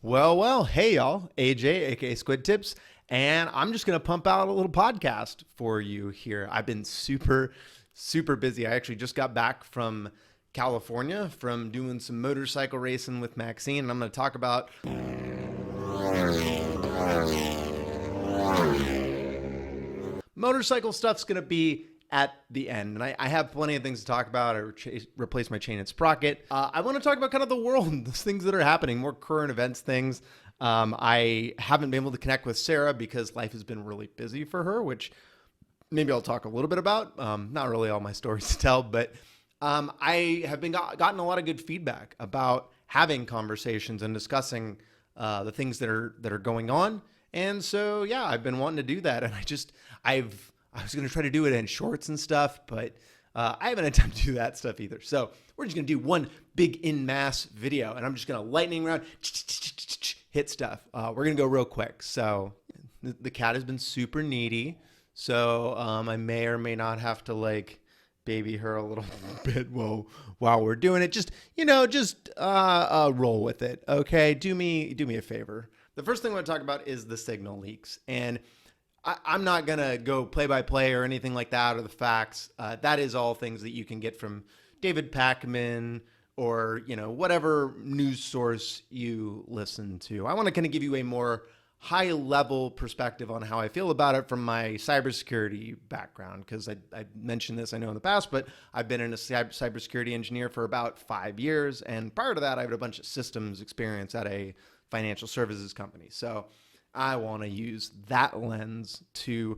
Well, hey y'all, AJ, aka Squid Tips, and I'm just gonna pump out a little podcast for you here. I've been super busy. I actually just got back from California from doing some motorcycle racing with Maxine, and I'm gonna talk about motorcycle stuff's gonna be at the end, and I have plenty of things to talk about. I replaced my chain and sprocket. I want to talk about kind of the world, the things that are happening, more current events things. I haven't been able to connect with Sarah because life has been really busy for her, which maybe I'll talk a little bit about. Not really all my stories to tell, but I have been gotten a lot of good feedback about having conversations and discussing the things that are going on. And so, yeah, I've been wanting to do that. And I was going to try to do it in shorts and stuff, but I haven't had time to do that stuff either. So we're just going to do one big in mass video, and I'm just going to lightning round, hit stuff. We're going to go real quick. So the cat has been super needy. So I may or may not have to like baby her a little bit while we're doing it. Just roll with it. Okay. Do me a favor. The first thing I want to talk about is the signal leaks, and I'm not going to go play by play or anything like that or the facts. That is all things that you can get from David Pakman or, whatever news source you listen to. I want to kind of give you a more high level perspective on how I feel about it from my cybersecurity background. Because I mentioned this, I know in the past, but I've been a cybersecurity engineer for about 5 years. And prior to that, I had a bunch of systems experience at a financial services company. So I want to use that lens to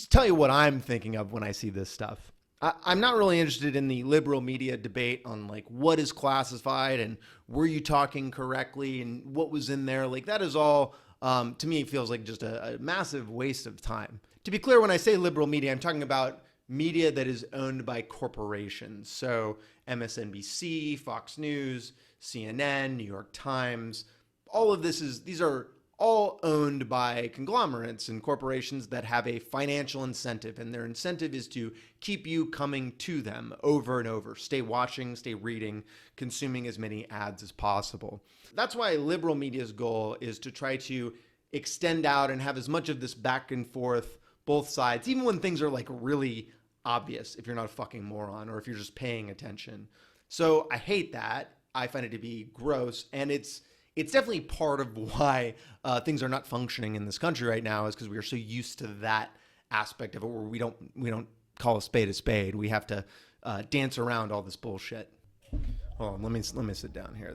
tell you what I'm thinking of when I see this stuff. I'm not really interested in the liberal media debate on like what is classified and were you talking correctly and what was in there. Like that is all, to me, it feels like just a massive waste of time. To be clear, when I say liberal media, I'm talking about media that is owned by corporations. So MSNBC, Fox News, CNN, New York Times, all of these are all owned by conglomerates and corporations that have a financial incentive, and their incentive is to keep you coming to them over and over. Stay watching, stay reading, consuming as many ads as possible. That's why liberal media's goal is to try to extend out and have as much of this back and forth, both sides, even when things are like really obvious if you're not a fucking moron or if you're just paying attention. So I hate that. I find it to be gross, and it's definitely part of why things are not functioning in this country right now, is because we are so used to that aspect of it, where we don't call a spade. We have to dance around all this bullshit. Hold on, let me sit down here.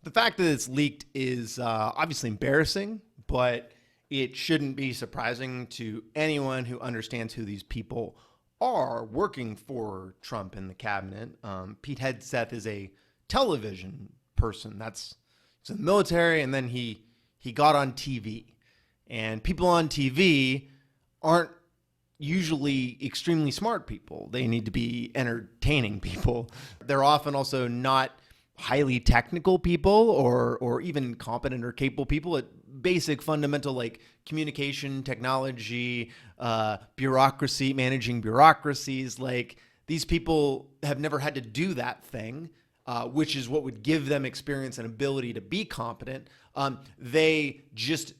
The fact that it's leaked is obviously embarrassing, but it shouldn't be surprising to anyone who understands who these people are working for Trump in the cabinet. Pete Hegseth is a television person. He's in the military, and then he got on TV. And people on TV aren't usually extremely smart people. They need to be entertaining people. They're often also not highly technical people or even competent or capable people at basic fundamental like communication, technology, bureaucracy, managing bureaucracies. Like these people have never had to do that thing. Which is what would give them experience and ability to be competent. They just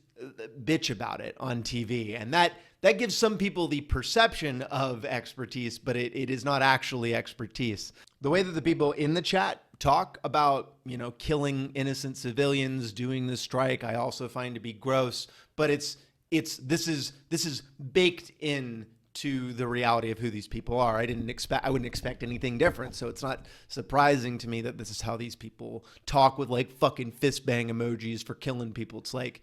bitch about it on TV. And that gives some people the perception of expertise, but it is not actually expertise. The way that the people in the chat talk about, killing innocent civilians, doing the strike, I also find to be gross. But this is baked in to the reality of who these people are. I wouldn't expect anything different. So it's not surprising to me that this is how these people talk, with like fucking fist bang emojis for killing people. It's like,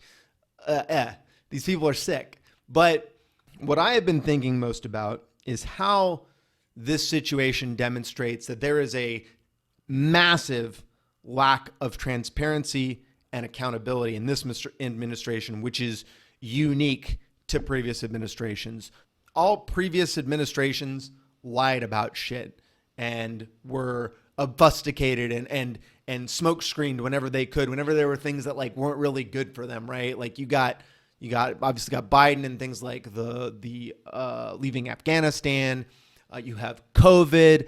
these people are sick. But what I have been thinking most about is how this situation demonstrates that there is a massive lack of transparency and accountability in this administration, which is unique to previous administrations. All previous administrations lied about shit and were obfuscated and smoke screened whenever they could, whenever there were things that like weren't really good for them, right? Like you obviously got Biden and things like the leaving Afghanistan, You have COVID,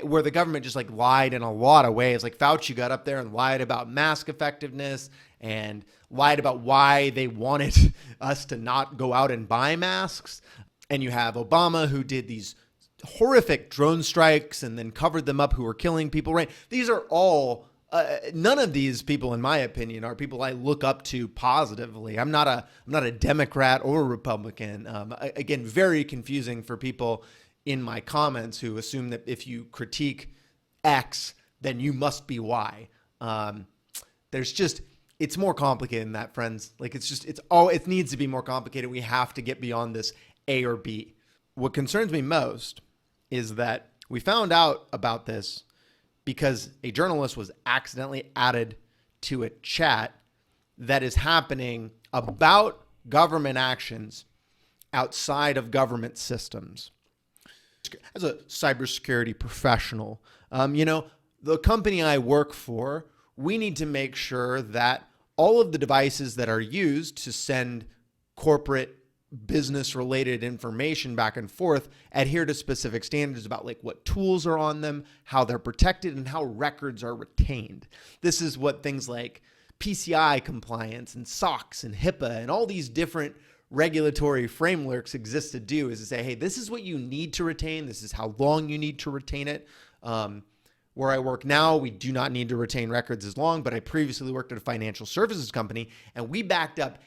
where the government just like lied in a lot of ways. Like Fauci got up there and lied about mask effectiveness and lied about why they wanted us to not go out and buy masks. And you have Obama, who did these horrific drone strikes and then covered them up, who were killing people, right? These are all, none of these people, in my opinion, are people I look up to positively. I'm not a Democrat or a Republican. Again, very confusing for people in my comments who assume that if you critique X, then you must be Y. It's more complicated than that, friends. Like it needs to be more complicated. We have to get beyond this A or B. What concerns me most is that we found out about this because a journalist was accidentally added to a chat that is happening about government actions outside of government systems. As a cybersecurity professional, the company I work for, we need to make sure that all of the devices that are used to send corporate business related information back and forth adhere to specific standards about like what tools are on them, how they're protected, and how records are retained. This is what things like PCI compliance and SOX and HIPAA and all these different regulatory frameworks exist to do, is to say, hey, this is what you need to retain. This is how long you need to retain it. Where I work now, we do not need to retain records as long, but I previously worked at a financial services company and we backed up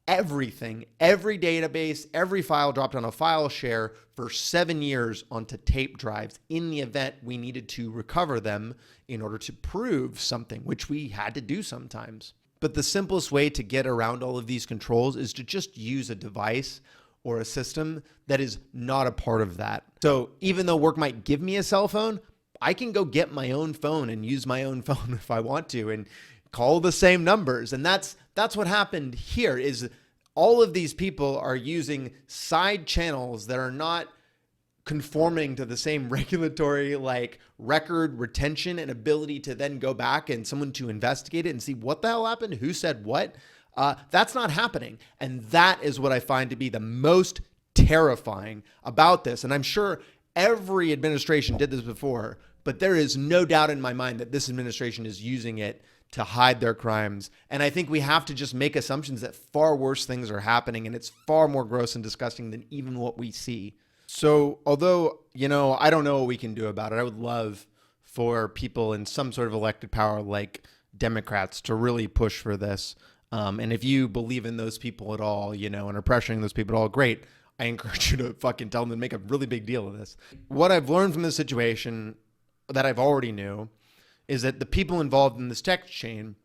everything, every database, every file dropped on a file share for 7 years onto tape drives in the event we needed to recover them in order to prove something, which we had to do sometimes. But the simplest way to get around all of these controls is to just use a device or a system that is not a part of that. So even though work might give me a cell phone, I can go get my own phone and use my own phone if I want to and call the same numbers. And that's what happened here, is all of these people are using side channels that are not conforming to the same regulatory like record retention and ability to then go back and someone to investigate it and see what the hell happened, who said what. That's not happening. And that is what I find to be the most terrifying about this. And I'm sure every administration did this before, but there is no doubt in my mind that this administration is using it to hide their crimes. And I think we have to just make assumptions that far worse things are happening, and it's far more gross and disgusting than even what we see. So although, I don't know what we can do about it, I would love for people in some sort of elected power like Democrats to really push for this. And if you believe in those people at all, and are pressuring those people at all, great. I encourage you to fucking tell them to make a really big deal of this. What I've learned from this situation that I've already knew is that the people involved in this text chain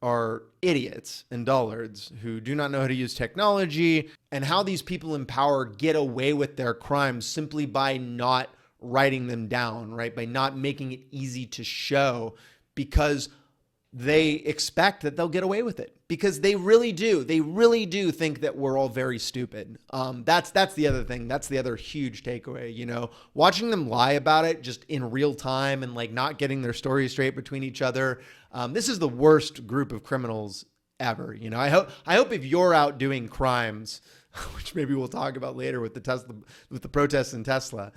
are idiots and dullards who do not know how to use technology, and how these people in power get away with their crimes simply by not writing them down, right? By not making it easy to show, because they expect that they'll get away with it, because they really do. They really do think that we're all very stupid. That's the other thing. That's the other huge takeaway, watching them lie about it just in real time and like not getting their stories straight between each other. This is the worst group of criminals ever. I hope if you're out doing crimes, which maybe we'll talk about later with the protests in Tesla,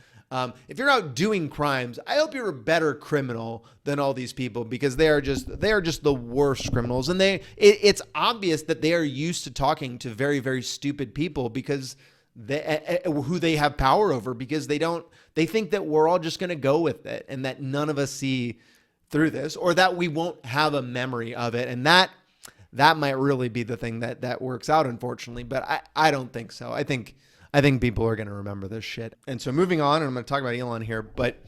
if you're out doing crimes, I hope you're a better criminal than all these people, because they are just the worst criminals. And it's obvious that they are used to talking to very, very stupid people because who they have power over, because they think that we're all just going to go with it and that none of us see through this, or that we won't have a memory of it. And that might really be the thing that works out, unfortunately. But I don't think so. I think people are going to remember this shit. And so moving on, and I'm going to talk about Elon here, but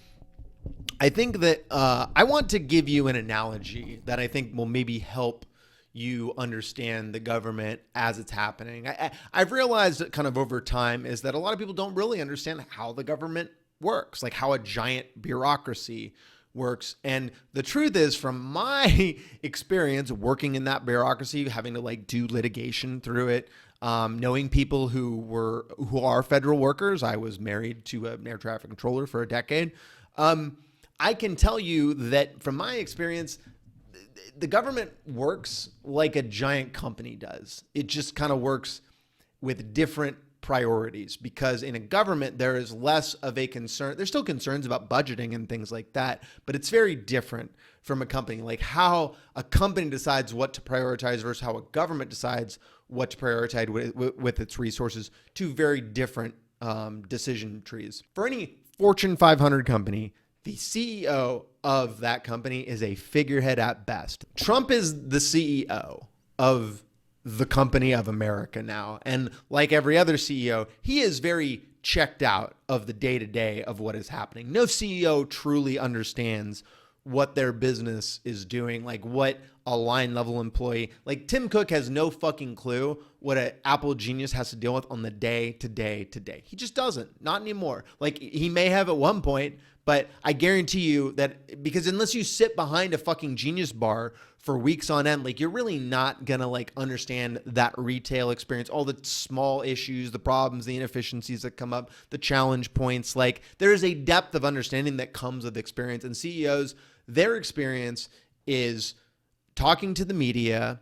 I think that I want to give you an analogy that I think will maybe help you understand the government as it's happening. I've realized kind of over time is that a lot of people don't really understand how the government works, like how a giant bureaucracy works. And the truth is, from my experience working in that bureaucracy, having to like do litigation through it, knowing people who are federal workers. I was married to an air traffic controller for a decade. I can tell you that from my experience, the government works like a giant company does. It just kind of works with different priorities, because in a government, there is less of a concern. There's still concerns about budgeting and things like that, but it's very different from a company. Like how a company decides what to prioritize versus how a government decides what to prioritize with its resources, two very different decision trees. For any Fortune 500 company, the CEO of that company is a figurehead at best. Trump is the CEO of the company of America now. And like every other CEO, he is very checked out of the day-to-day of what is happening. No CEO truly understands what their business is doing, like what a line level employee, like Tim Cook has no fucking clue what an Apple genius has to deal with on the day to day to day. He just doesn't, not anymore. Like he may have at one point, but I guarantee you that, because unless you sit behind a fucking Genius Bar for weeks on end, like you're really not gonna like understand that retail experience, all the small issues, the problems, the inefficiencies that come up, the challenge points. Like there is a depth of understanding that comes with experience, and CEOs, their experience is talking to the media,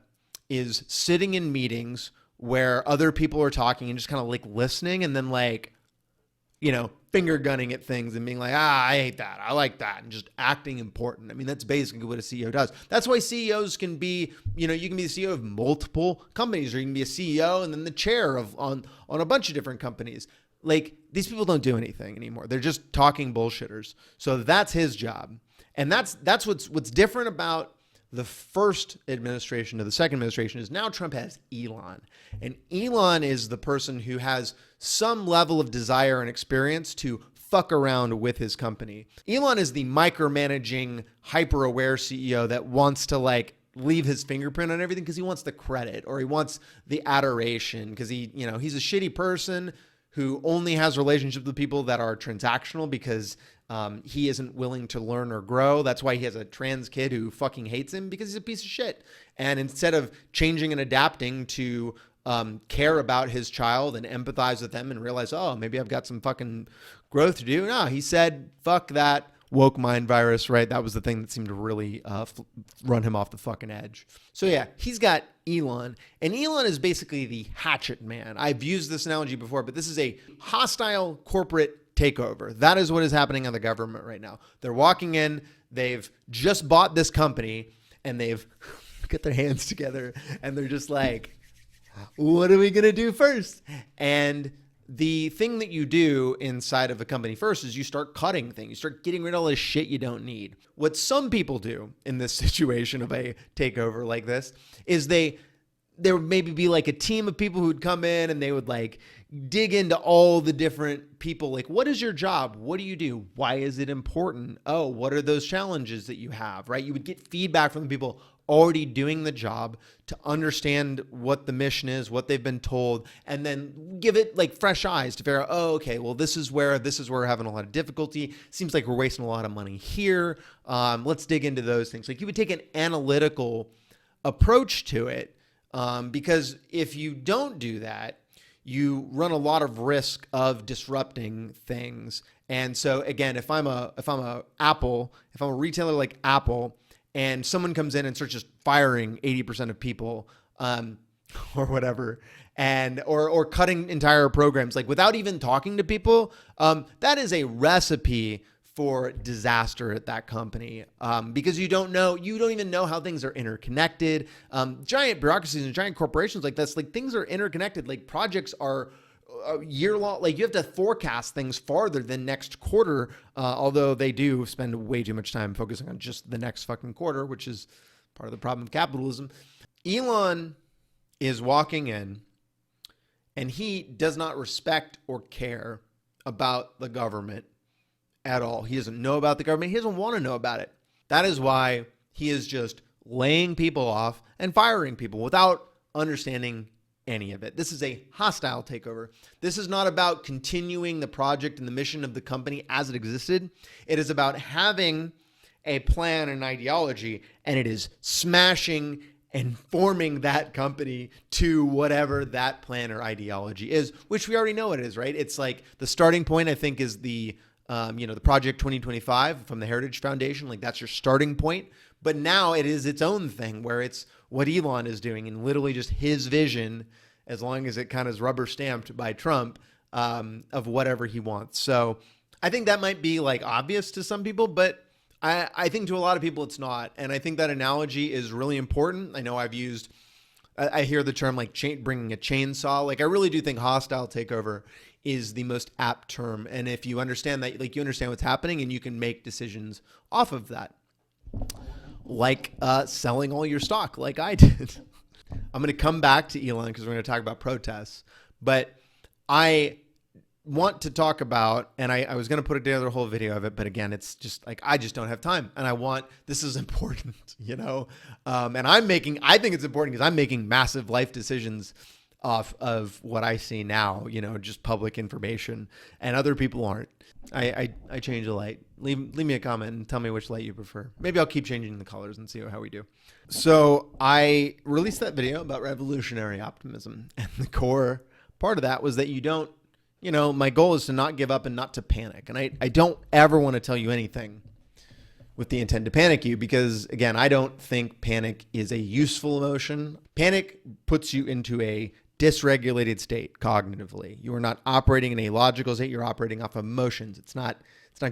is sitting in meetings where other people are talking and just kind of like listening, and then like, you know, finger gunning at things and being like, I hate that, I like that, and just acting important. I mean, that's basically what a CEO does. That's why CEOs can be, you know, you can be the CEO of multiple companies, or you can be a CEO and then the chair of on a bunch of different companies. Like these people don't do anything anymore. They're just talking bullshitters. So that's his job. And that's what's different about the first administration to the second administration is now Trump has Elon. And Elon is the person who has some level of desire and experience to fuck around with his company. Elon is the micromanaging, hyper-aware CEO that wants to like leave his fingerprint on everything because he wants the credit, or he wants the adoration because he, you know, he's a shitty person who only has relationships with people that are transactional because he isn't willing to learn or grow. That's why he has a trans kid who fucking hates him, because he's a piece of shit. And instead of changing and adapting to care about his child and empathize with them and realize, oh, maybe I've got some fucking growth to do. No, he said, fuck that woke mind virus, right? That was the thing that seemed to really run him off the fucking edge. So yeah, he's got Elon, and Elon is basically the hatchet man. I've used this analogy before, but this is a hostile corporate takeover. That is what is happening on the government right now. They're walking in, they've just bought this company, and they've got their hands together, and they're just like, what are we going to do first? And the thing that you do inside of a company first is you start cutting things. You start getting rid of all this shit you don't need. What some people do in this situation of a takeover like this is there would maybe be like a team of people who'd come in and they would like dig into all the different people. Like, what is your job? What do you do? Why is it important? Oh, what are those challenges that you have, right? You would get feedback from the people already doing the job to understand what the mission is, what they've been told, and then give it like fresh eyes to figure out, oh, okay, well, this is where we're having a lot of difficulty. Seems like we're wasting a lot of money here. Let's dig into those things. Like you would take an analytical approach to it, because if you don't do that, you run a lot of risk of disrupting things. And so again, if I'm a retailer like Apple, and someone comes in and starts just firing 80% of people, or whatever, and or cutting entire programs, like without even talking to people, that is a recipe for disaster at that company, because you don't even know how things are interconnected. Giant bureaucracies and giant corporations like this, like things are interconnected. Like projects are year long. Like you have to forecast things farther than next quarter, although they do spend way too much time focusing on just the next fucking quarter, which is part of the problem of capitalism. Elon is walking in, and he does not respect or care about the government at all. He doesn't know about the government. He doesn't want to know about it. That is why he is just laying people off and firing people without understanding any of it. This is a hostile takeover. This is not about continuing the project and the mission of the company as it existed. It is about having a plan and ideology, and it is smashing and forming that company to whatever that plan or ideology is, which we already know what it is, right? It's like the starting point, I think, is the Project 2025 from the Heritage Foundation. Like that's your starting point. But now it is its own thing where it's what Elon is doing and literally just his vision as long as it kind of is rubber stamped by Trump, of whatever he wants. So I think that might be like obvious to some people, but I think to a lot of people it's not. And I think that analogy is really important. I know I hear the term like bringing a chainsaw. Like I really do think hostile takeover is the most apt term. And if you understand that, like you understand what's happening and you can make decisions off of that, like selling all your stock like I did. I'm going to come back to Elon because we're going to talk about protests, but I want to talk about, and I was going to put together a whole video of it, but again, it's just like, I just don't have time. And this is important, you know? And I think it's important because I'm making massive life decisions off of what I see now, you know, just public information, and other people aren't. I change the light. Leave me a comment and tell me which light you prefer. Maybe I'll keep changing the colors and see how we do. So I released that video about revolutionary optimism, and the core part of that was that my goal is to not give up and not to panic. And I don't ever want to tell you anything with the intent to panic you, because again, I don't think panic is a useful emotion. Panic puts you into a dysregulated state cognitively. You are not operating in a logical state. You're operating off emotions. It's not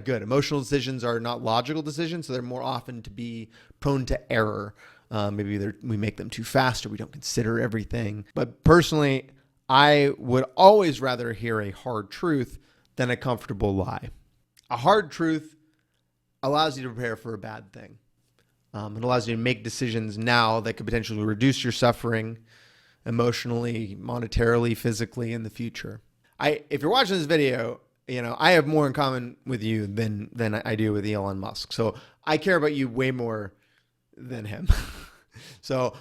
good. Emotional decisions are not logical decisions, so they're more often to be prone to error. Maybe we make them too fast, or we don't consider everything. But personally, I would always rather hear a hard truth than a comfortable lie. A hard truth allows you to prepare for a bad thing. It allows you to make decisions now that could potentially reduce your suffering emotionally, monetarily, physically in the future. If you're watching this video, I have more in common with you than I do with Elon Musk. So I care about you way more than him. So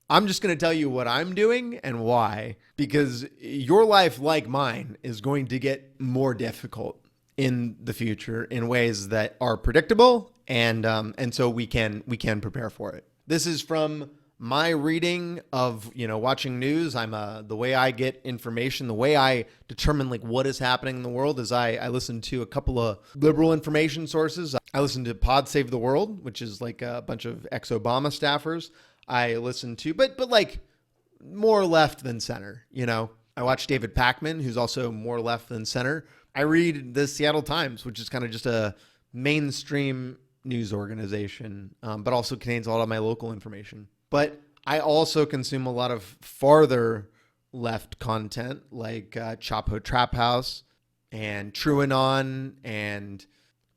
I'm just going to tell you what I'm doing and why, because your life, like mine, is going to get more difficult in the future in ways that are predictable, and so we can prepare for it. This is from my reading of watching news. The way I get information, the way I determine like what is happening in the world is I listen to a couple of liberal information sources. I listen to Pod Save the World, which is like a bunch of ex-Obama staffers. I listen to, but like more left than center. I watch David Pakman, who's also more left than center. I read the Seattle Times, which is kind of just a mainstream news organization, but also contains a lot of my local information. But I also consume a lot of farther left content like Chapo Trap House and TrueAnon and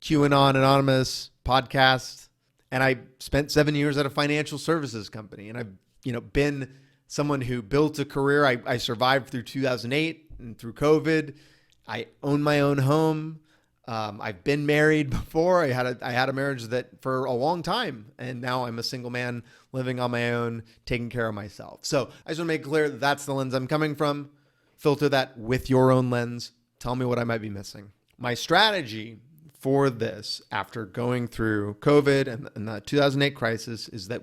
QAnon Anonymous podcast. And I spent 7 years at a financial services company. And I've been someone who built a career. I survived through 2008 and through COVID. I own my own home. I've been married before. I had a marriage that for a long time, and now I'm a single man living on my own, taking care of myself. So I just want to make clear that that's the lens I'm coming from. Filter that with your own lens. Tell me what I might be missing. My strategy for this, after going through COVID and the 2008 crisis, is that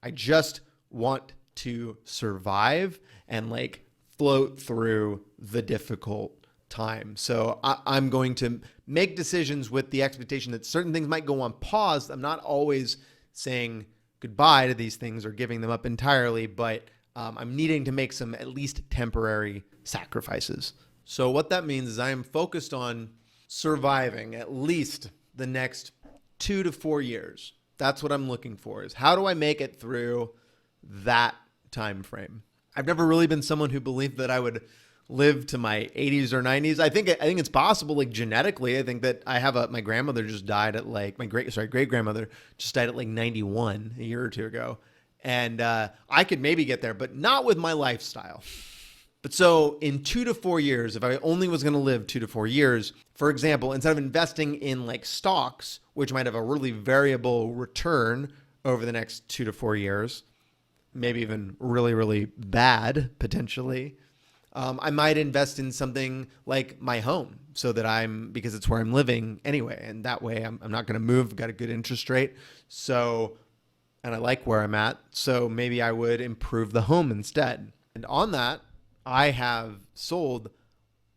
I just want to survive and like float through the difficult time. So I'm going to make decisions with the expectation that certain things might go on pause. I'm not always saying goodbye to these things or giving them up entirely, but I'm needing to make some at least temporary sacrifices. So what that means is I am focused on surviving at least the next 2 to 4 years. That's what I'm looking for, is how do I make it through that time frame? I've never really been someone who believed that I would live to my 80s or 90s. I think it's possible, like genetically. I think that I have my grandmother just died at like great grandmother just died at like 91 a year or two ago, and I could maybe get there, but not with my lifestyle. But so in 2 to 4 years, if I only was going to live 2 to 4 years, for example, instead of investing in like stocks, which might have a really variable return over the next 2 to 4 years, maybe even really, really bad potentially, I might invest in something like my home so that because it's where I'm living anyway. And that way I'm not going to move. I've got a good interest rate. And I like where I'm at. So maybe I would improve the home instead. And on that, I have sold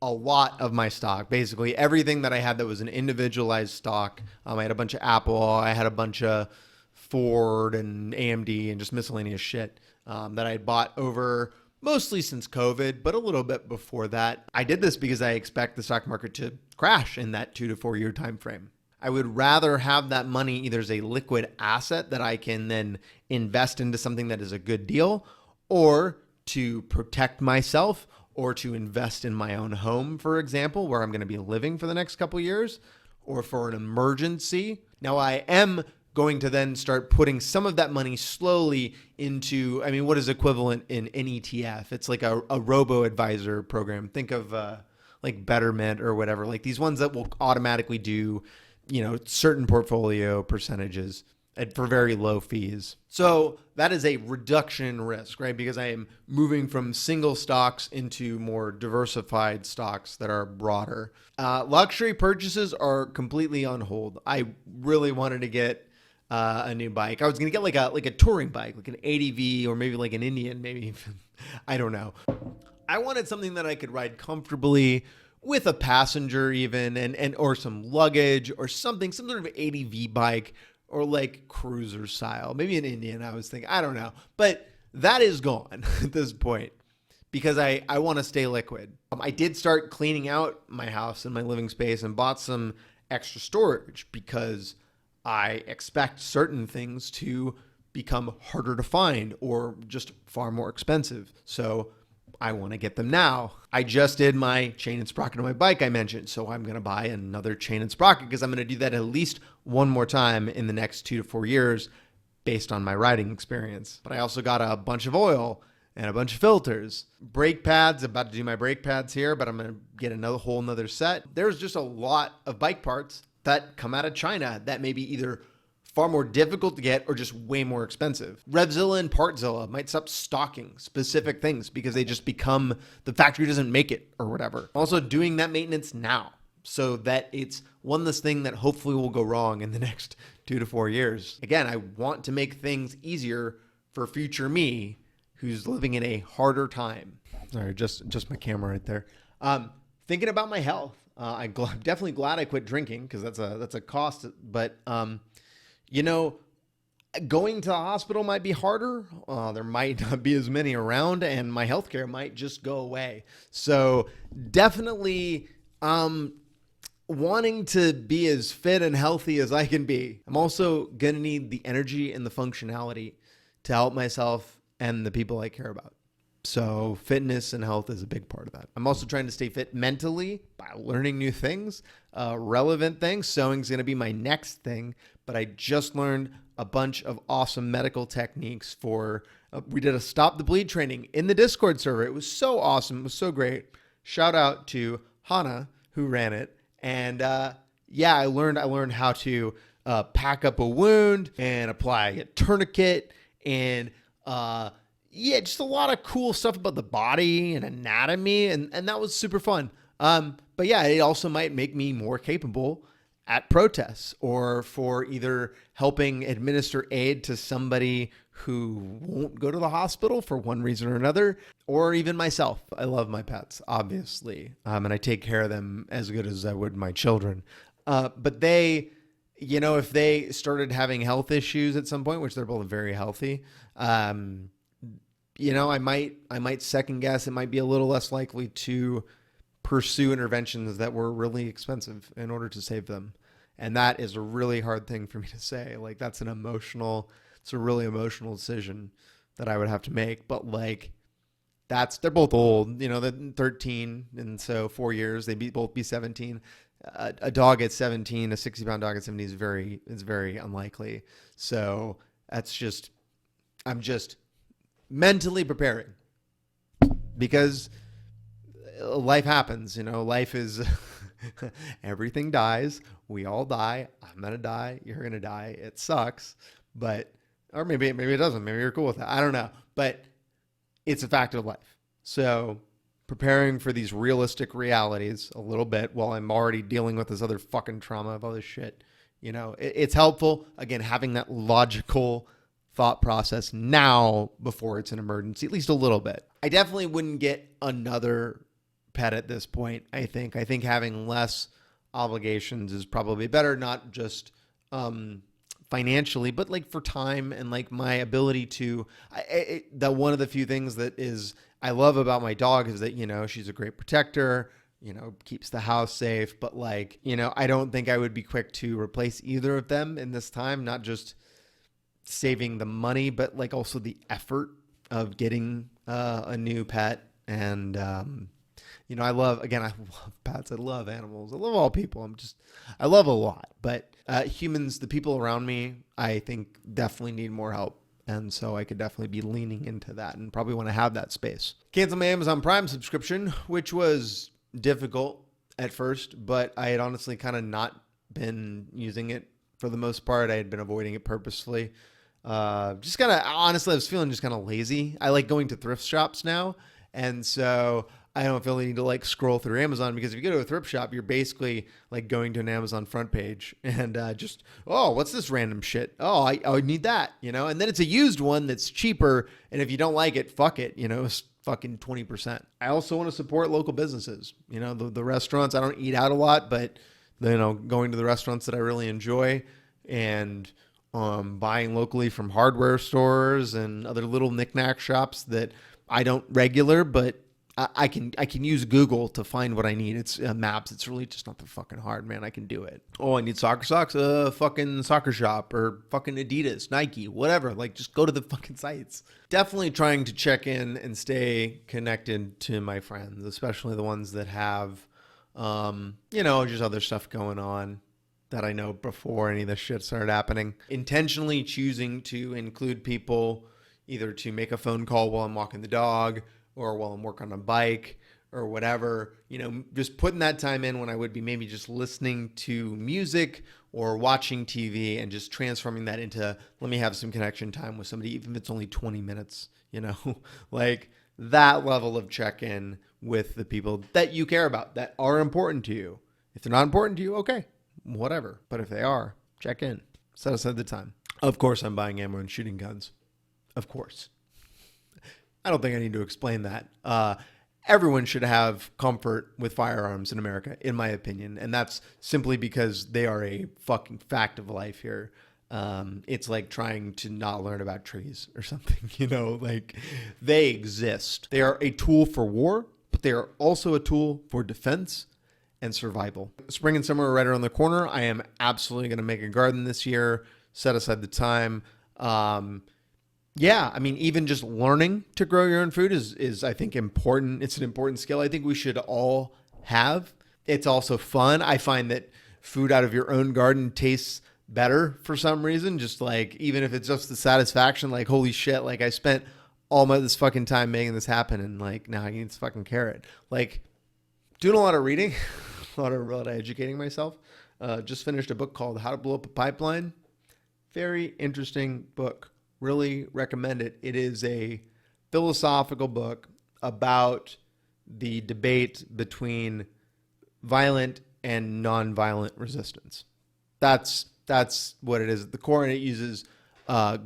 a lot of my stock, basically everything that I had that was an individualized stock. I had a bunch of Apple, I had a bunch of Ford and AMD and just miscellaneous shit that I had bought over mostly since COVID, but a little bit before that. I did this because I expect the stock market to crash in that 2 to 4 year time frame. I would rather have that money either as a liquid asset that I can then invest into something that is a good deal, or to protect myself, or to invest in my own home, for example, where I'm going to be living for the next couple of years, or for an emergency. Now, I am going to then start putting some of that money slowly into, what is equivalent in an ETF? It's like a robo-advisor program. Think of like Betterment or whatever, like these ones that will automatically do, certain portfolio percentages for very low fees. So that is a reduction in risk, right? Because I am moving from single stocks into more diversified stocks that are broader. Luxury purchases are completely on hold. I really wanted to get a new bike. I was going to get like a touring bike, like an ADV or maybe like an Indian, maybe. I don't know. I wanted something that I could ride comfortably with a passenger even, and or some luggage or something, some sort of ADV bike, or like cruiser style, maybe an Indian, I was thinking, I don't know. But that is gone at this point because I want to stay liquid. I did start cleaning out my house and my living space and bought some extra storage because I expect certain things to become harder to find or just far more expensive. So I want to get them now. I just did my chain and sprocket on my bike I mentioned. So I'm going to buy another chain and sprocket because I'm going to do that at least one more time in the next 2 to 4 years based on my riding experience. But I also got a bunch of oil and a bunch of filters. Brake pads, about to do my brake pads here, but I'm going to get another whole nother set. There's just a lot of bike parts that come out of China that may be either far more difficult to get or just way more expensive. Revzilla and Partzilla might stop stocking specific things because they just become, the factory doesn't make it or whatever. Also doing that maintenance now so that it's one less thing that hopefully will go wrong in the next 2 to 4 years. Again, I want to make things easier for future me who's living in a harder time. Sorry, just my camera right there. Thinking about my health. I'm definitely glad I quit drinking because that's a cost, but going to the hospital might be harder. There might not be as many around, and my healthcare might just go away. So definitely wanting to be as fit and healthy as I can be. I'm also going to need the energy and the functionality to help myself and the people I care about. So fitness and health is a big part of that. I'm also trying to stay fit mentally by learning new things, relevant things. Sewing's going to be my next thing, but I just learned a bunch of awesome medical techniques for, we did a Stop the Bleed training in the Discord server. It was so awesome. It was so great. Shout out to Hannah who ran it. And I learned how to pack up a wound and apply a tourniquet and just a lot of cool stuff about the body and anatomy, and that was super fun. But yeah, it also might make me more capable at protests or for either helping administer aid to somebody who won't go to the hospital for one reason or another, or even myself. I love my pets, obviously, and I take care of them as good as I would my children. But they, if they started having health issues at some point, which they're both very healthy, I might second guess. It might be a little less likely to pursue interventions that were really expensive in order to save them. And that is a really hard thing for me to say. Like it's a really emotional decision that I would have to make. But they're both old, they're 13. And so 4 years, both be 17. A dog at 17, a 60-pound dog at 17 is very unlikely. So I'm just mentally preparing because life happens, life is everything dies. We all die. I'm going to die. You're going to die. It sucks, or maybe it doesn't. Maybe you're cool with that. I don't know, but it's a fact of life. So preparing for these realistic realities a little bit while I'm already dealing with this other fucking trauma of all this shit, it's helpful. Again, having that logical thought process now before it's an emergency, at least a little bit. I definitely wouldn't get another pet at this point. I think having less obligations is probably better, not just financially, but for time and my ability to, that one of the few things that is I love about my dog is that, she's a great protector, keeps the house safe. But like, I don't think I would be quick to replace either of them in this time, not just saving the money, but like also the effort of getting a new pet. And, I love pets. I love animals. I love all people. I love a lot, but humans, the people around me, I think definitely need more help. And so I could definitely be leaning into that and probably want to have that space. Cancel my Amazon Prime subscription, which was difficult at first, but I had honestly kind of not been using it for the most part. I had been avoiding it purposefully. Just kind of, honestly, I was feeling just kind of lazy. I like going to thrift shops now. And so I don't feel the need to like scroll through Amazon, because if you go to a thrift shop, you're basically like going to an Amazon front page and what's this random shit? Oh, I need that, and then it's a used one that's cheaper. And if you don't like it, fuck it, it's fucking 20%. I also want to support local businesses, the restaurants. I don't eat out a lot, but going to the restaurants that I really enjoy and buying locally from hardware stores and other little knickknack shops that I don't regular, but I can use Google to find what I need. It's maps. It's really just not that fucking hard, man. I can do it. Oh, I need soccer socks? Fucking soccer shop or fucking Adidas, Nike, whatever. Like, just go to the fucking sites. Definitely trying to check in and stay connected to my friends, especially the ones that have, just other stuff going on that I know before any of this shit started happening. Intentionally choosing to include people either to make a phone call while I'm walking the dog or while I'm working on a bike or whatever, just putting that time in when I would be maybe just listening to music or watching TV, and just transforming that into, let me have some connection time with somebody, even if it's only 20 minutes, like that level of check-in with the people that you care about, that are important to you. If they're not important to you, okay, whatever. But if they are, check in, set aside the time. Of course, I'm buying ammo and shooting guns. Of course. I don't think I need to explain that. Everyone should have comfort with firearms in America, in my opinion. And that's simply because they are a fucking fact of life here. It's like trying to not learn about trees or something, like they exist. They are a tool for war, but they are also a tool for defense and survival. Spring and summer are right around the corner. I am absolutely going to make a garden this year, set aside the time. Even just learning to grow your own food is I think important. It's an important skill I think we should all have. It's also fun. I find that food out of your own garden tastes better for some reason. Just like, even if it's just the satisfaction, like, holy shit, like I spent all this fucking time making this happen, and like now I can eat this fucking carrot. Like, doing a lot of reading, a lot of educating myself. Just finished a book called How to Blow Up a Pipeline. Very interesting book. Really recommend it. It is a philosophical book about the debate between violent and non-violent resistance. That's what it is at the core, and it uses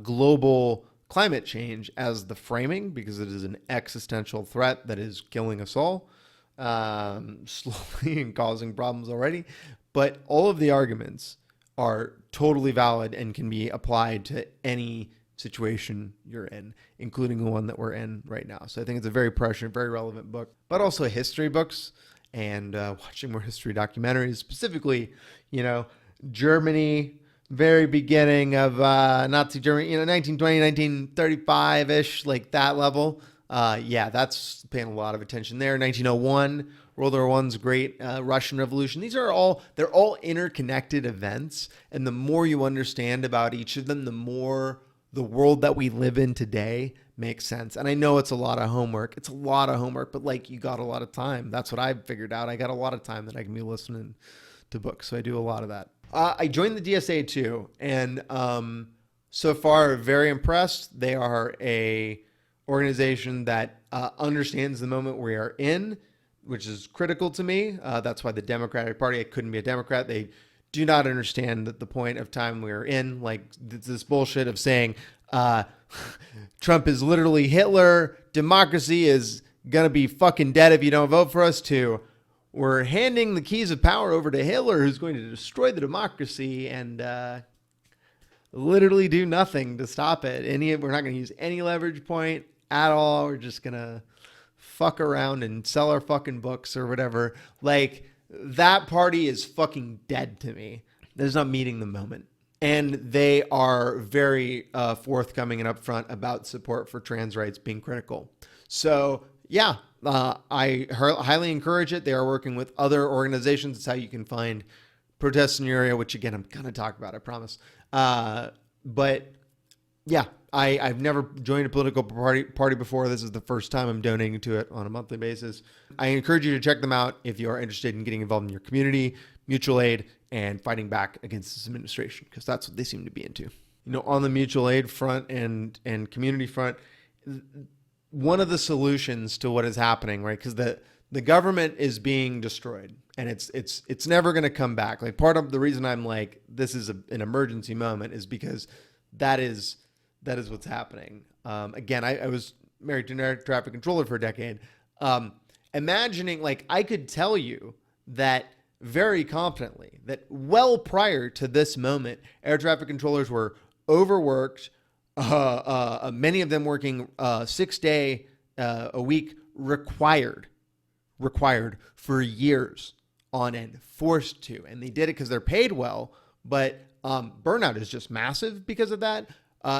global climate change as the framing, because it is an existential threat that is killing us all slowly and causing problems already. But all of the arguments are totally valid and can be applied to any situation you're in, including the one that we're in right now. So I think it's a very prescient, very relevant book, but also history books and watching more history documentaries, specifically, Germany, very beginning of Nazi Germany, 1920, 1935-ish, like that level. That's paying a lot of attention there. 1901, World War I's great, Russian Revolution. They're all interconnected events. And the more you understand about each of them, the more the world that we live in today makes sense. And I know it's a lot of homework. But like, you got a lot of time. That's what I've figured out. I got a lot of time that I can be listening to books. So I do a lot of that. I joined the DSA too. And so far, very impressed. They are a organization that understands the moment we are in, which is critical to me. That's why the Democratic Party, I couldn't be a Democrat. They do not understand the point of time we are in. Like, this bullshit of saying Trump is literally Hitler, democracy is going to be fucking dead if you don't vote for us, too. We're handing the keys of power over to Hitler, who's going to destroy the democracy and literally do nothing to stop it. We're not going to use any leverage point at all. We're just going to fuck around and sell our fucking books or whatever. Like, that party is fucking dead to me. There's not meeting the moment. And they are very forthcoming and upfront about support for trans rights being critical. So, yeah, I highly encourage it. They are working with other organizations. It's how you can find protests in your area, which, again, I'm going to talk about, I promise. But, yeah, I've never joined a political party before. This is the first time I'm donating to it on a monthly basis. I encourage you to check them out if you are interested in getting involved in your community, mutual aid, and fighting back against this administration, because that's what they seem to be into. You know, on the mutual aid front and community front, one of the solutions to what is happening, right? Because the government is being destroyed, and it's never going to come back. Like, part of the reason I'm like, this is an emergency moment is because that is what's happening. Again, I was married to an air traffic controller for a decade. Imagining, like, I could tell you that very confidently that well prior to this moment, air traffic controllers were overworked, many of them working 6 day a week, required for years on end, forced to. And they did it because they're paid well, but burnout is just massive because of that.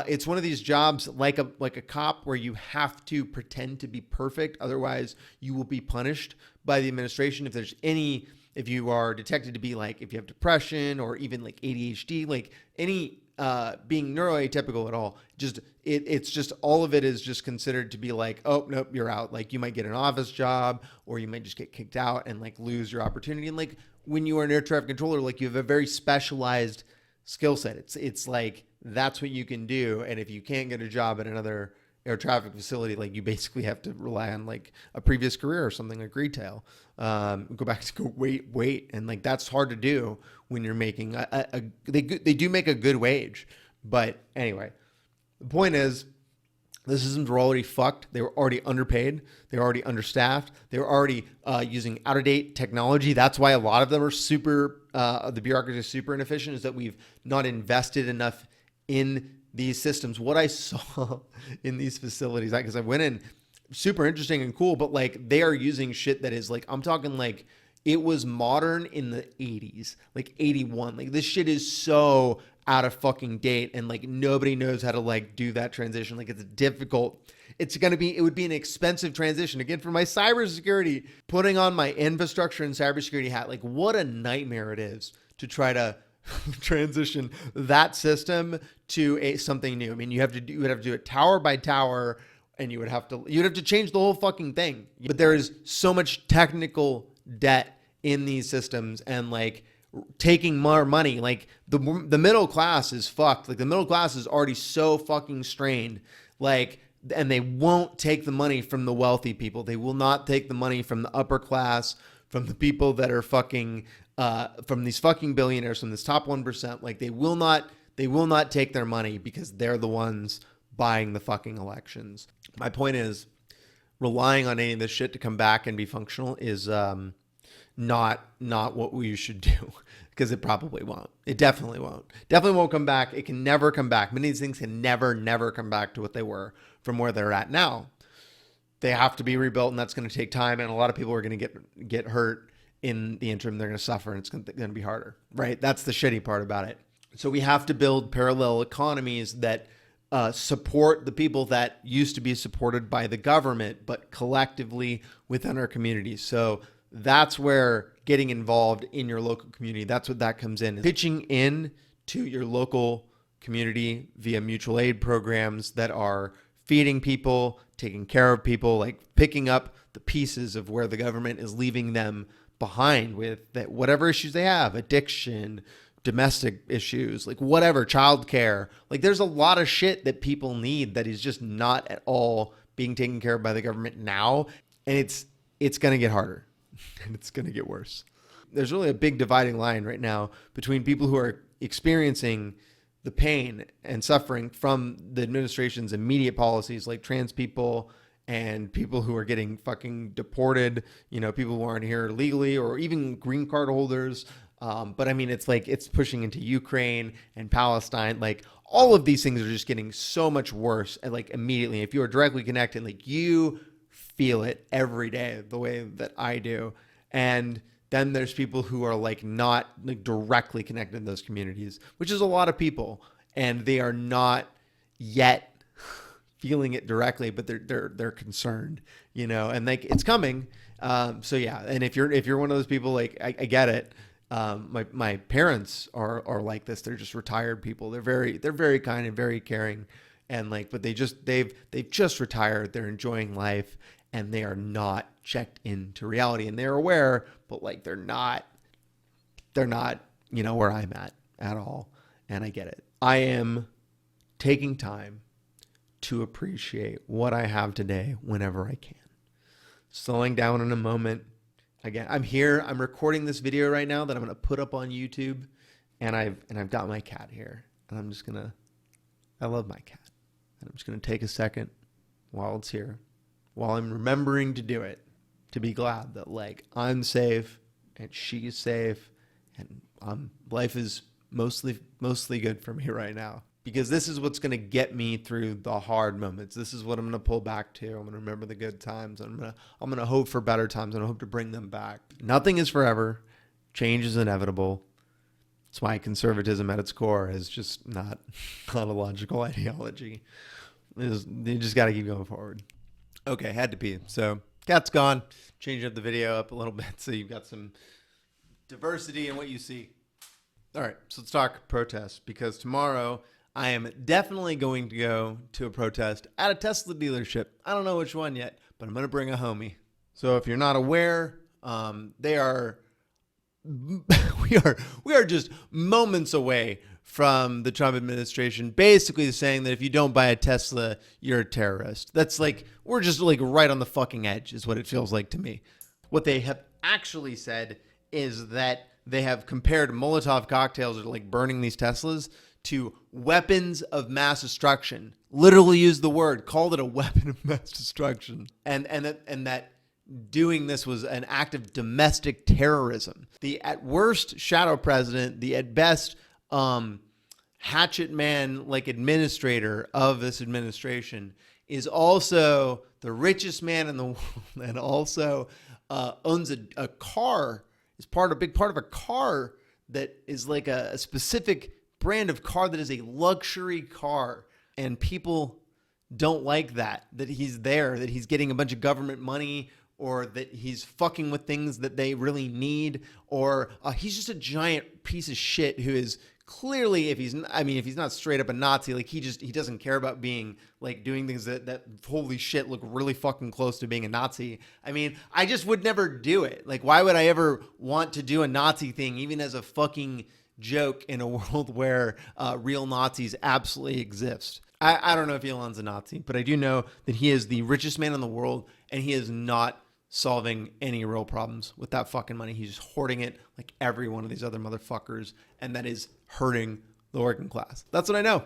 It's one of these jobs like a cop where you have to pretend to be perfect. Otherwise, you will be punished by the administration. If you are detected to be, like, if you have depression or even like ADHD, like any being neuroatypical at all, it's just all of it is just considered to be like, oh, nope, you're out. Like, you might get an office job, or you might just get kicked out and like lose your opportunity. And like, when you are an air traffic controller, like, you have a very specialized skill set. It's like, that's what you can do. And if you can't get a job at another air traffic facility, like, you basically have to rely on like a previous career or something like retail. Go back to go wait. And like, that's hard to do when you're making they do make a good wage. But anyway, the point is, the systems were already fucked. They were already underpaid. They were already understaffed. They were already using out-of-date technology. That's why a lot of them are the bureaucracy is super inefficient, is that we've not invested enough in these systems. What I saw in these facilities, because I went in, super interesting and cool, but like, they are using shit that is like, I'm talking like, it was modern in the 80s, like 81. Like, this shit is so out of fucking date, and like, nobody knows how to like do that transition. Like, it's difficult. It would be an expensive transition. Again, for my cybersecurity, putting on my infrastructure and cybersecurity hat, like, what a nightmare it is to try to transition that system to something new. I mean, you would have to do it tower by tower, and you'd have to change the whole fucking thing. But there is so much technical debt in these systems, and like, taking more money, like the middle class is fucked. Like, the middle class is already so fucking strained, like, and they won't take the money from the wealthy people. They will not take the money from the upper class, from the people that are fucking from these fucking billionaires, from this top 1%. Like, they will not take their money, because they're the ones buying the fucking elections. My point is, relying on any of this shit to come back and be functional is not what we should do, because it probably won't. It definitely won't come back. It can never come back. Many of these things can never come back to what they were from where they're at now. They have to be rebuilt, and that's going to take time, and a lot of people are going to get hurt in the interim. They're going to suffer, and it's going to be harder, right? That's the shitty part about it. So we have to build parallel economies that support the people that used to be supported by the government, but collectively within our communities. So that's where getting involved in your local community, that's what that comes in. Pitching in to your local community via mutual aid programs that are feeding people, taking care of people, like picking up the pieces of where the government is leaving them behind with that, whatever issues they have, addiction, domestic issues, like whatever, childcare. Like, there's a lot of shit that people need that is just not at all being taken care of by the government now. And it's going to get harder and it's going to get worse. There's really a big dividing line right now between people who are experiencing the pain and suffering from the administration's immediate policies, like trans people and people who are getting fucking deported, you know, people who aren't here legally, or even green card holders. But I mean, it's like, it's pushing into Ukraine and Palestine. Like, all of these things are just getting so much worse. And like, immediately, if you are directly connected, like, you feel it every day the way that I do. And then there's people who are like not like directly connected to those communities, which is a lot of people, and they are not yet feeling it directly, but they're concerned, you know, and like it's coming. So yeah, and if you're one of those people, like I get it. My parents are like this. They're just retired people. They're very kind and very caring, and like, but they've just retired. They're enjoying life, and they are not checked into reality, and they're aware, but like they're not, you know, where I'm at all. And I get it. I am taking time to appreciate what I have today whenever I can. Slowing down in a moment. Again, I'm here. I'm recording this video right now that I'm going to put up on YouTube, and I've got my cat here, and I love my cat, and I'm just going to take a second while it's here, while I'm remembering to do it, to be glad that like I'm safe and she's safe, and life is mostly good for me right now, because this is what's going to get me through the hard moments. This is what I'm going to pull back to. I'm going to remember the good times. I'm going to hope for better times, and I hope to bring them back. Nothing is forever. Change is inevitable. That's why conservatism at its core is just not a logical ideology. You just got to keep going forward. Okay, had to pee. So cat's gone. Changing up the video up a little bit so you've got some diversity in what you see. All right, so let's talk protests, because tomorrow I am definitely going to go to a protest at a Tesla dealership. I don't know which one yet, but I'm going to bring a homie. So if you're not aware, we are just moments away from the Trump administration basically saying that if you don't buy a Tesla, you're a terrorist. That's like, we're just like right on the fucking edge is what it feels like to me. What they have actually said is that they have compared Molotov cocktails, or like burning these Teslas, to weapons of mass destruction. Literally used the word, called it a weapon of mass destruction. And that doing this was an act of domestic terrorism. The at worst shadow president, the at best hatchet man like administrator of this administration, is also the richest man in the world, and also owns a car, is a big part of a car that is like a specific brand of car that is a luxury car. And people don't like that he's there, that he's getting a bunch of government money, or that he's fucking with things that they really need, or he's just a giant piece of shit who is clearly, if he's not straight up a Nazi, like he doesn't care about being like doing things that holy shit look really fucking close to being a Nazi. I mean, I just would never do it. Like, why would I ever want to do a Nazi thing, even as a fucking joke in a world where real Nazis absolutely exist? I don't know if Elon's a Nazi, but I do know that he is the richest man in the world, and he is not solving any real problems with that fucking money. He's just hoarding it like every one of these other motherfuckers, and that is hurting the working class. That's what I know.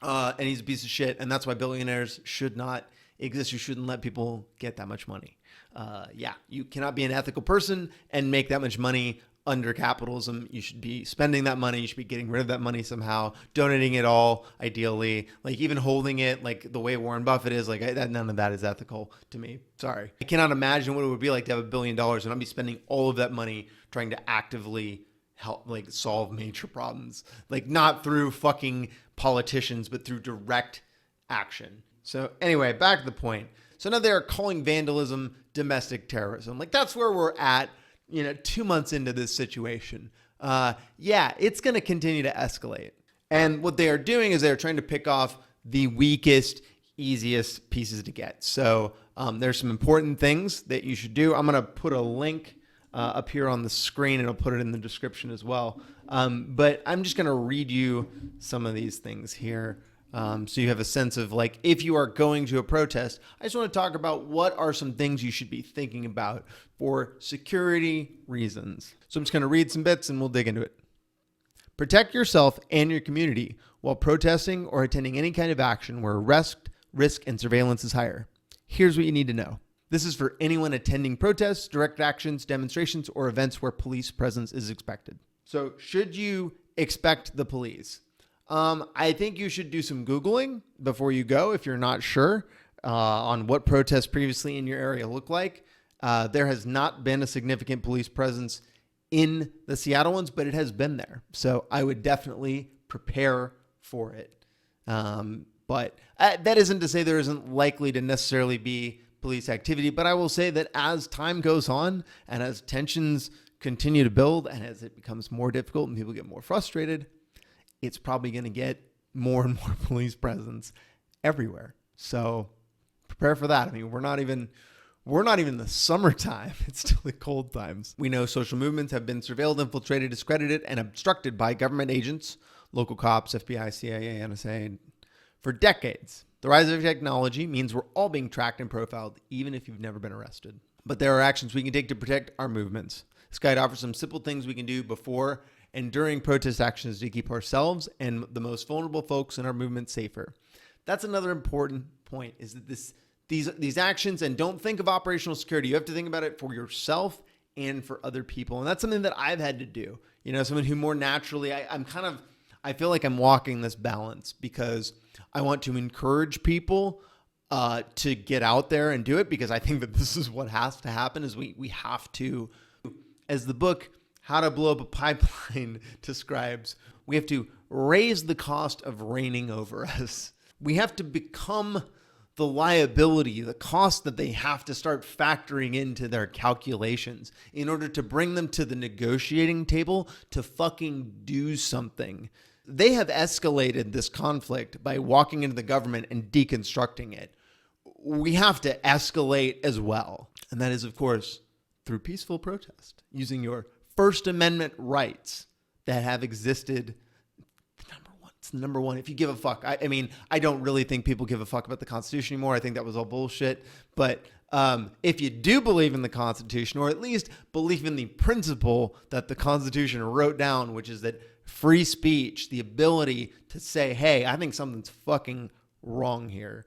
And he's a piece of shit, and that's why billionaires should not exist. You shouldn't let people get that much money. You cannot be an ethical person and make that much money under capitalism. You should be spending that money. You should be getting rid of that money somehow, donating it all, ideally, like even holding it like the way Warren Buffett is. Like none of that is ethical to me. Sorry. I cannot imagine what it would be like to have $1 billion and I'd be spending all of that money trying to actively help like solve major problems, like not through fucking politicians, but through direct action. So anyway, back to the point. So now they're calling vandalism domestic terrorism. Like that's where we're at. 2 months into this situation. It's going to continue to escalate. And what they are doing is they're trying to pick off the weakest, easiest pieces to get. So there's some important things that you should do. I'm going to put a link up here on the screen, and I'll put it in the description as well. But I'm just going to read you some of these things here. So you have a sense of like, if you are going to a protest, I just want to talk about what are some things you should be thinking about for security reasons. So I'm just going to read some bits and we'll dig into it. Protect yourself and your community while protesting or attending any kind of action where risk, and surveillance is higher. Here's what you need to know. This is for anyone attending protests, direct actions, demonstrations, or events where police presence is expected. So should you expect the police? I think you should do some Googling before you go if you're not sure. on what protests previously in your area look like. There has not been a significant police presence in the Seattle ones, but it has been there. So I would definitely prepare for it. But that isn't to say there isn't likely to necessarily be police activity. But I will say that as time goes on and as tensions continue to build and as it becomes more difficult and people get more frustrated, it's probably going to get more and more police presence everywhere. So prepare for that. I mean, we're not even in the summertime. It's still the cold times. We know social movements have been surveilled, infiltrated, discredited, and obstructed by government agents, local cops, FBI, CIA, NSA, for decades. The rise of technology means we're all being tracked and profiled, even if you've never been arrested. But there are actions we can take to protect our movements. This guide offers some simple things we can do before and during protest actions to keep ourselves and the most vulnerable folks in our movement safer. That's another important point, is that these actions, and don't think of operational security. You have to think about it for yourself and for other people. And that's something that I've had to do. You know, someone who more naturally, I feel like I'm walking this balance because I want to encourage people to get out there and do it, because I think that this is what has to happen, is we have to, as the book How to Blow Up a Pipeline describes, we have to raise the cost of reigning over us. We have to become the liability, the cost that they have to start factoring into their calculations in order to bring them to the negotiating table to fucking do something. They have escalated this conflict by walking into the government and deconstructing it. We have to escalate as well. And that is, of course, through peaceful protest, using your First Amendment rights that have existed. It's number one. If you give a fuck. I mean, I don't really think people give a fuck about the Constitution anymore. I think that was all bullshit. But if you do believe in the Constitution, or at least believe in the principle that the Constitution wrote down, which is that free speech, the ability to say, hey, I think something's fucking wrong here,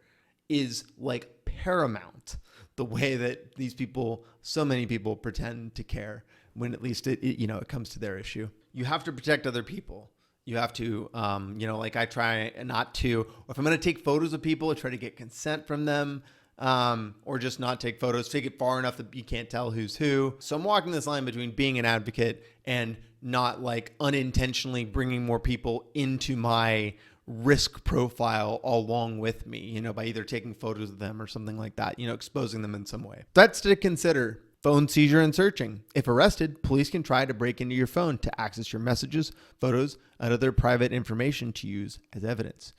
is like paramount. The way that these people, so many people, pretend to care when at least it comes to their issue. You have to protect other people. You have to, like I try not to, or if I'm going to take photos of people, I try to get consent from them, or just not take photos, take it far enough that you can't tell who's who. So I'm walking this line between being an advocate and not like unintentionally bringing more people into my risk profile along with me, by either taking photos of them or something like that, exposing them in some way. That's to consider. Phone seizure and searching. If arrested, police can try to break into your phone to access your messages, photos, and other private information to use as evidence.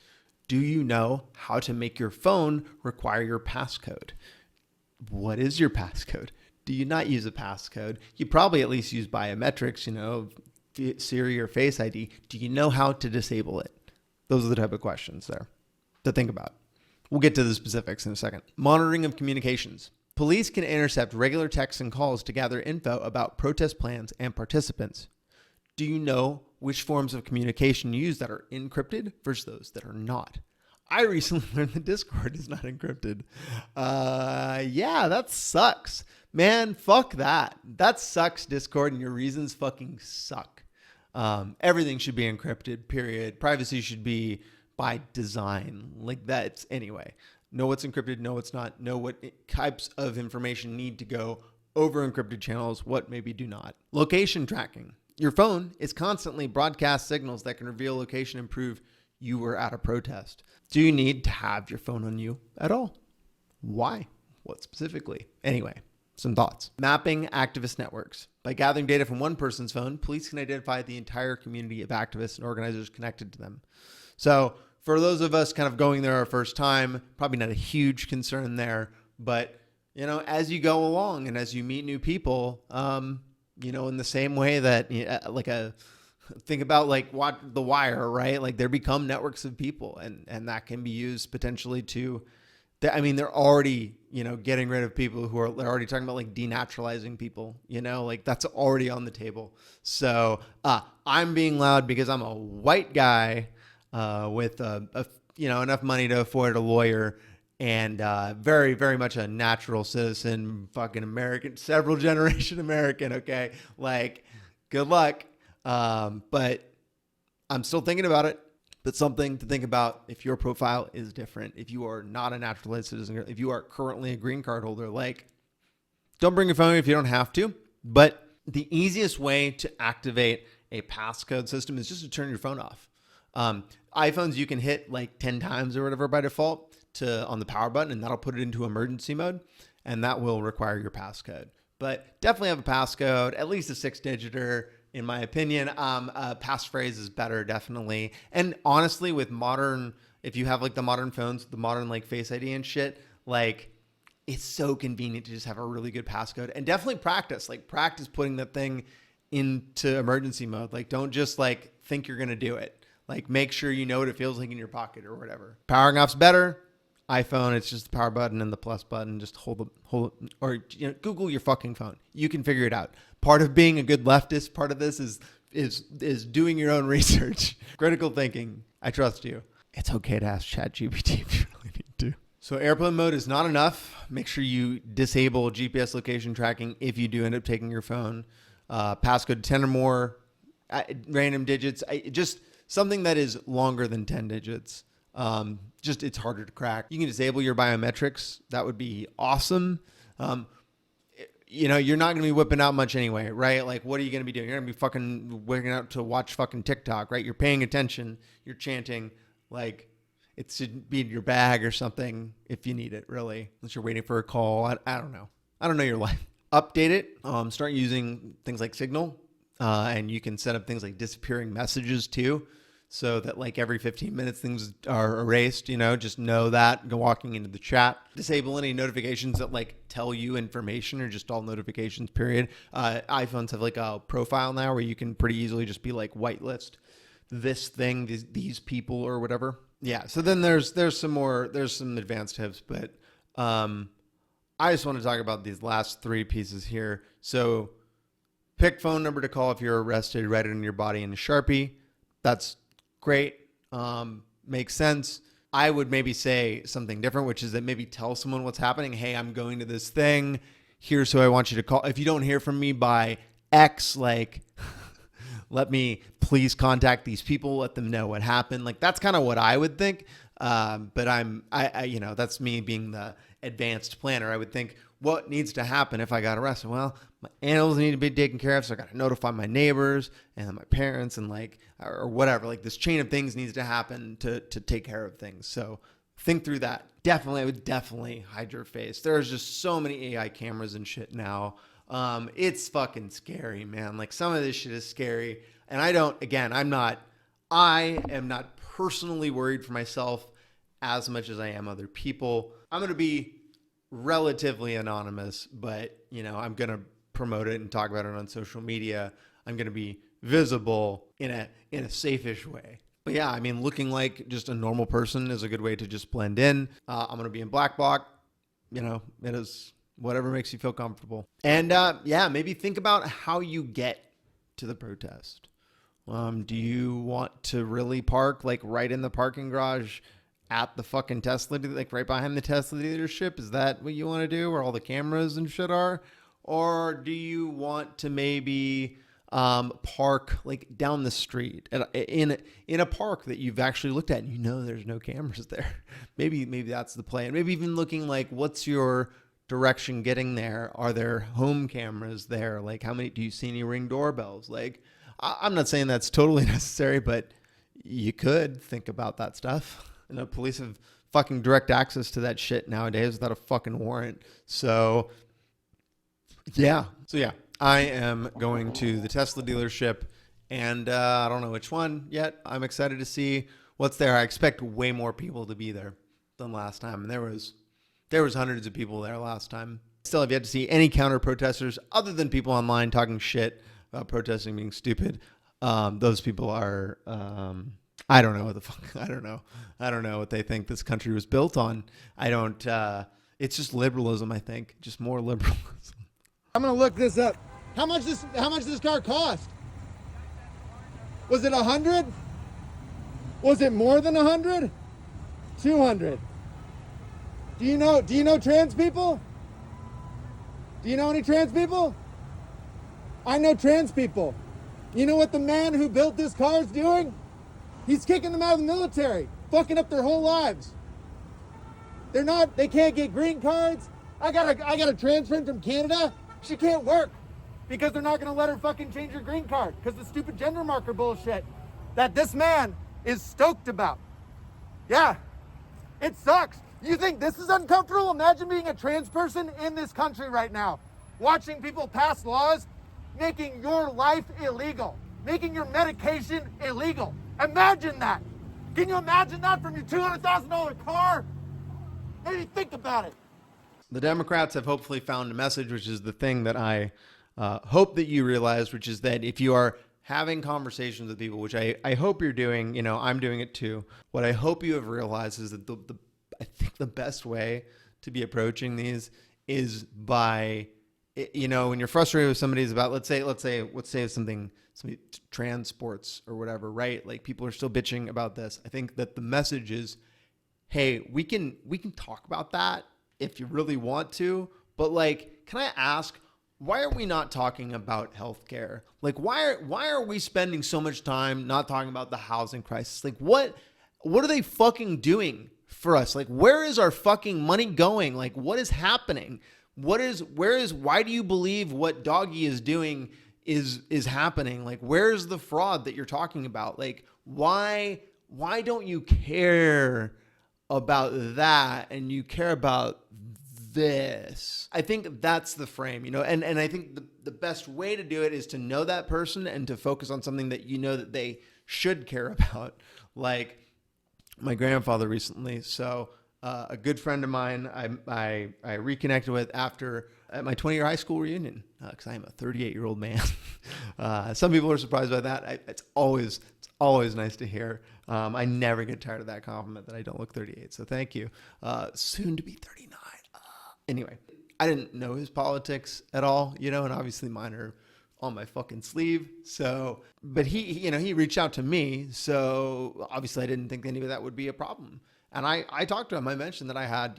Do you know how to make your phone require your passcode? What is your passcode? Do you not use a passcode? You probably at least use biometrics, Siri or Face ID. Do you know how to disable it? Those are the type of questions there to think about. We'll get to the specifics in a second. Monitoring of communications. Police can intercept regular texts and calls to gather info about protest plans and participants. Do you know which forms of communication you use that are encrypted versus those that are not? I recently learned that Discord is not encrypted. Yeah, that sucks. Man, fuck that. That sucks, Discord, and your reasons fucking suck. Everything should be encrypted, period. Privacy should be by design. Like that's, anyway. Know what's encrypted, know what's not, know what types of information need to go over encrypted channels, what maybe do not. Location tracking. Your phone is constantly broadcast signals that can reveal location and prove you were at a protest. Do you need to have your phone on you at all? Why? What specifically? Anyway, some thoughts. Mapping activist networks. By gathering data from one person's phone, police can identify the entire community of activists and organizers connected to them. So, for those of us kind of going there our first time, probably not a huge concern there, but, as you go along and as you meet new people, in the same way that, think about what The Wire, right? Like there become networks of people and that can be used potentially to, they're already, getting rid of people they're already talking about like denaturalizing people, that's already on the table. So I'm being loud because I'm a white guy with enough money to afford a lawyer and very, very much a natural citizen, fucking American, several generation American. Okay, like good luck. But I'm still thinking about it. But something to think about if your profile is different, if you are not a naturalized citizen, if you are currently a green card holder, like, don't bring your phone if you don't have to. But the easiest way to activate a passcode system is just to turn your phone off. iPhones, you can hit like 10 times or whatever by default on the power button, and that'll put it into emergency mode, and that will require your passcode. But definitely have a passcode, at least a 6-digiter, in my opinion. Passphrase is better, definitely. And honestly, with modern, if you have like the modern phones, the modern like Face ID and shit, like, it's so convenient to just have a really good passcode. And definitely practice putting that thing into emergency mode. Like, don't just like think you're gonna do it. Like, make sure you know what it feels like in your pocket or whatever. Powering off's better. iPhone, it's just the power button and the plus button. Just hold it, or Google your fucking phone. You can figure it out. Part of being a good leftist, part of this is doing your own research. Critical thinking. I trust you. It's okay to ask ChatGPT if you really need to. So airplane mode is not enough. Make sure you disable GPS location tracking if you do end up taking your phone. Passcode 10 or more, random digits. Just something that is longer than 10 digits. Just it's harder to crack. You can disable your biometrics. That would be awesome. You're not going to be whipping out much anyway, right? Like, what are you going to be doing? You're going to be fucking waking up to watch fucking TikTok, right? You're paying attention. You're chanting. Like, it should be in your bag or something if you need it, really. Unless you're waiting for a call. I don't know. I don't know your life. Update it. Start using things like Signal. And you can set up things like disappearing messages too. So that like every 15 minutes things are erased, just know that. Go walking into the chat. Disable any notifications that like tell you information or just all notifications, period. iPhones have like a profile now where you can pretty easily just be like whitelist this thing, these people or whatever. Yeah. So then there's some advanced tips, but I just want to talk about these last 3 pieces here. So pick phone number to call if you're arrested, write it in your body in a Sharpie. That's great. Makes sense. I would maybe say something different, which is that maybe tell someone what's happening. Hey, I'm going to this thing. Here's who I want you to call. If you don't hear from me by X, like, let me please contact these people. Let them know what happened. Like, that's kind of what I would think. But I that's me being the advanced planner. I would think, what needs to happen if I got arrested? Well, my animals need to be taken care of, so I got to notify my neighbors and my parents and or whatever. Like, this chain of things needs to happen to take care of things. So think through that. I would definitely hide your face. There's just so many AI cameras and shit now. It's fucking scary, man. Like, some of this shit is scary. And I am not personally worried for myself as much as I am other people. I'm going to be relatively anonymous, but I'm going to promote it and talk about it on social media. I'm going to be visible in a safe-ish way. But yeah, I mean, looking like just a normal person is a good way to just blend in. I'm going to be in black bloc. It is whatever makes you feel comfortable. And maybe think about how you get to the protest. Do you want to really park like right in the parking garage at the fucking Tesla, like right behind the Tesla dealership? Is that what you want to do, where all the cameras and shit are? Or do you want to maybe park like down the street in a park that you've actually looked at and there's no cameras there? Maybe that's the plan. Maybe even looking like, what's your direction getting there? Are there home cameras there? Like, how many do you see any Ring doorbells? Like, I'm not saying that's totally necessary, but you could think about that stuff. Police have fucking direct access to that shit nowadays without a fucking warrant. So yeah, I am going to the Tesla dealership, and I don't know which one yet. I'm excited to see what's there. I expect way more people to be there than last time. And there was hundreds of people there last time. Still have yet to see any counter protesters other than people online talking shit about protesting being stupid. Those people are I don't know what the fuck. I don't know what they think this country was built on. It's just liberalism, I think. Just more liberalism. I'm gonna look this up. How much this car cost? Was it 100? Was it more than 100? 200. Do you know trans people? Do you know any trans people? I know trans people. You know what the man who built this car is doing? He's kicking them out of the military, fucking up their whole lives. They can't get green cards. I got a trans friend from Canada. She can't work because they're not gonna let her fucking change her green card because the stupid gender marker bullshit that this man is stoked about. Yeah, it sucks. You think this is uncomfortable? Imagine being a trans person in this country right now, watching people pass laws making your life illegal, making your medication illegal. Imagine that. Can you imagine that from your $200,000 car? Maybe think about it. The Democrats have hopefully found a message, which is the thing that I hope that you realize, which is that if you are having conversations with people, which I hope you're doing, I'm doing it too. What I hope you have realized is that I think the best way to be approaching these is by, when you're frustrated with somebody's about, let's say something trans sports or whatever, right? Like people are still bitching about this. I think that the message is, hey, we can talk about that if you really want to, but like, can I ask, why are we not talking about healthcare? Like, why are we spending so much time not talking about the housing crisis? Like, what are they fucking doing for us? Like, where is our fucking money going? Like, what is happening? Why do you believe what Doggy is doing is happening? Like, where's the fraud that you're talking about? Like, why don't you care about that and you care about this? I think that's the frame, and I think the best way to do it is to know that person and to focus on something that that they should care about. Like my grandfather recently. So a good friend of mine I reconnected with at my 20-year high school reunion, because I am a 38-year-old man. Some people are surprised by that. It's always nice to hear. I never get tired of that compliment that I don't look 38. So thank you. Soon to be 39. Anyway, I didn't know his politics at all, and obviously mine are on my fucking sleeve. So, but he reached out to me. So obviously I didn't think any of that would be a problem. And I talked to him. I mentioned that I had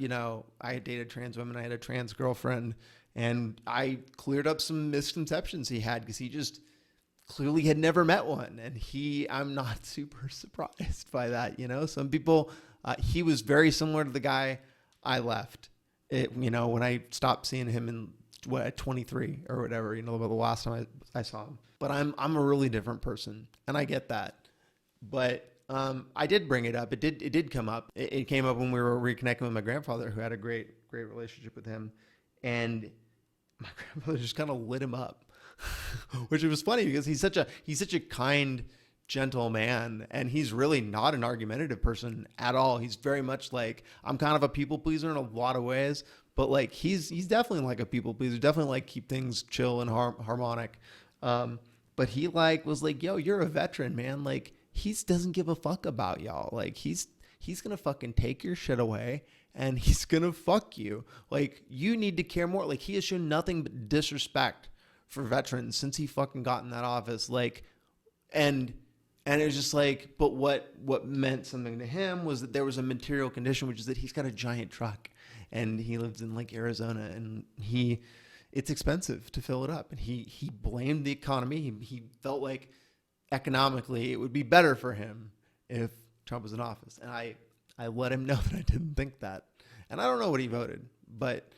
dated trans women. I had a trans girlfriend, and I cleared up some misconceptions he had because he just clearly had never met one. And I'm not super surprised by that. Some people, he was very similar to the guy I left. When I stopped seeing him at 23 or whatever, about the last time I saw him. But I'm a really different person, and I get that. But I did bring it up. It did come up. It came up when we were reconnecting with my grandfather, who had a great relationship with him, and my grandfather just kind of lit him up, which was funny because he's such a kind, gentle man, and he's really not an argumentative person at all. He's very much like, I'm kind of a people pleaser in a lot of ways, but like he's definitely like a people pleaser, definitely like keep things chill and harmonic. But he was like, yo, you're a veteran, man. Like he doesn't give a fuck about y'all. Like he's gonna fucking take your shit away and he's gonna fuck you. Like you need to care more. Like he has shown nothing but disrespect for veterans since he fucking got in that office. Like, and it was just like, but what meant something to him was that there was a material condition, which is that he's got a giant truck and he lives in like Arizona, and it's expensive to fill it up. And he blamed the economy. He felt like economically it would be better for him if Trump was in office. And I let him know that I didn't think that. And I don't know what he voted, but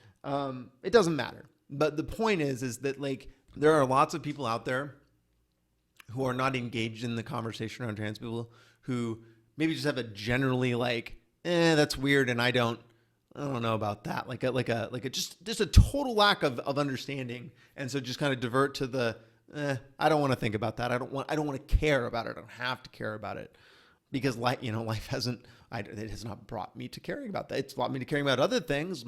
it doesn't matter. But the point is that like there are lots of people out there who are not engaged in the conversation around trans people, who maybe just have a generally like, that's weird, and I don't know about that. Like a just a total lack of understanding, and so just kind of divert to the, I don't want to think about that. I don't want to care about it. I don't have to care about it because life it has not brought me to caring about that. It's brought me to caring about other things.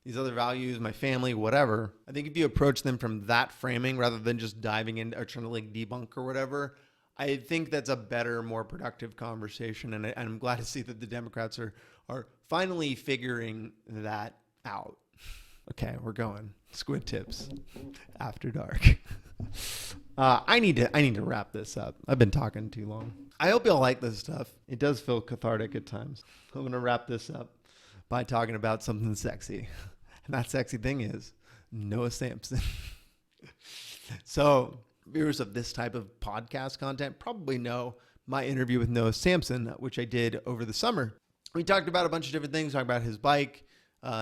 These other values, my family, whatever. I think if you approach them from that framing rather than just diving in or trying to like debunk or whatever, I think that's a better, more productive conversation. And I'm glad to see that the Democrats are finally figuring that out. Okay, we're going. Squid tips after dark. I need to wrap this up. I've been talking too long. I hope y'all like this stuff. It does feel cathartic at times. I'm going to wrap this up by talking about something sexy. And that sexy thing is Noah Samsen. So viewers of this type of podcast content probably know my interview with Noah Samsen, which I did over the summer. We talked about a bunch of different things, talked about his bike.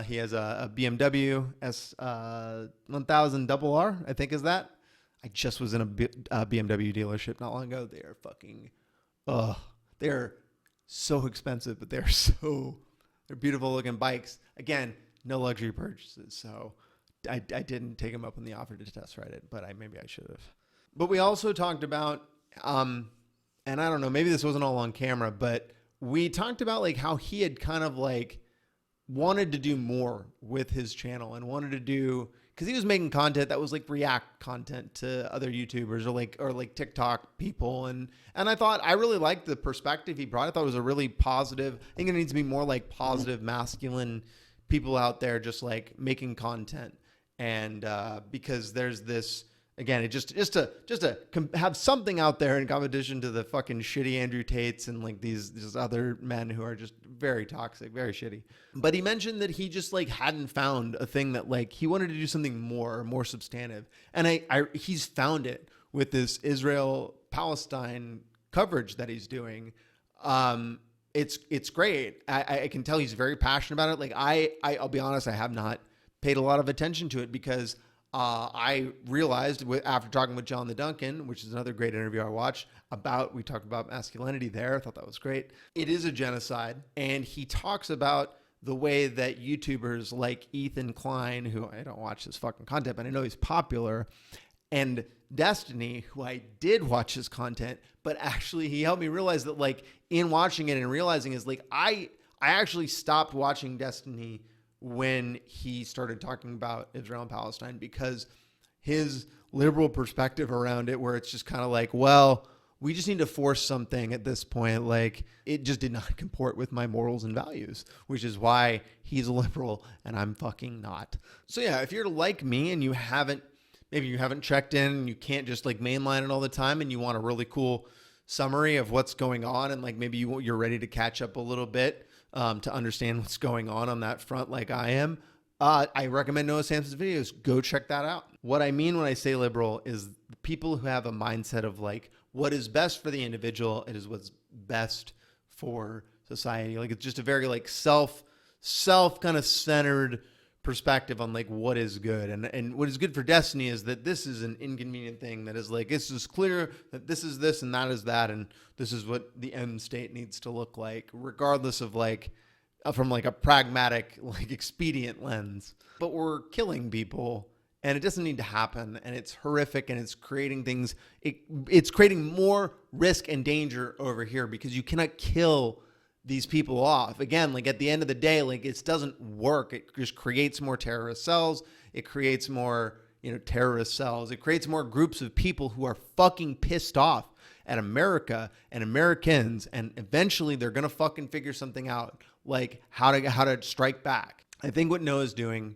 He has a BMW S1000RR, I think is that. I just was in a BMW dealership not long ago. They are fucking, they're so expensive, but they're beautiful looking bikes. Again, no luxury purchases. So I didn't take him up on the offer to test ride it, but maybe I should have. But we also talked about, and I don't know, maybe this wasn't all on camera, but we talked about like how he had kind of like wanted to do more with his channel and wanted to do, because he was making content that was like react content to other YouTubers or like TikTok people. And I thought I really liked the perspective he brought. I thought it was a really positive. I think it needs to be more like positive, masculine people out there just like making content. And because there's this, again, it just to have something out there in competition to the fucking shitty Andrew Tates and like these other men who are just very toxic, very shitty. But he mentioned that he just like hadn't found a thing that like he wanted to do something more substantive. And he's found it with this Israel Palestine coverage that he's doing. It's great. I can tell he's very passionate about it. Like I'll be honest, I have not paid a lot of attention to it because I realized after talking with John the Duncan, which is another great interview I watched we talked about masculinity there. I thought that was great. It is a genocide. And he talks about the way that YouTubers like Ethan Klein, who I don't watch his fucking content, but I know he's popular, and Destiny, who I did watch his content, but actually he helped me realize that like in watching it and realizing is like, I actually stopped watching Destiny when he started talking about Israel and Palestine because his liberal perspective around it, where it's just kind of like, well, we just need to force something at this point. Like it just did not comport with my morals and values, which is why he's a liberal and I'm fucking not. So yeah, if you're like me and maybe you haven't checked in and you can't just like mainline it all the time and you want a really cool summary of what's going on and like maybe you're ready to catch up a little bit, to understand what's going on that front like I am, I recommend Noah Samsen's videos. Go check that out. What I mean when I say liberal is people who have a mindset of like what is best for the individual, it is what's best for society. Like it's just a very like self kind of centered perspective on like what is good. And what is good for Destiny is that this is an inconvenient thing that is like, it's just clear that this is this and that is that. And this is what the end state needs to look like, regardless of like, from like a pragmatic, like expedient lens. But we're killing people and it doesn't need to happen. And it's horrific and it's creating things. It's creating more risk and danger over here because you cannot kill these people off. Again, like at the end of the day, like it doesn't work. It just creates more terrorist cells. It creates more, terrorist cells. It creates more groups of people who are fucking pissed off at America and Americans. And eventually they're going to fucking figure something out, like how to strike back. I think what Noah's doing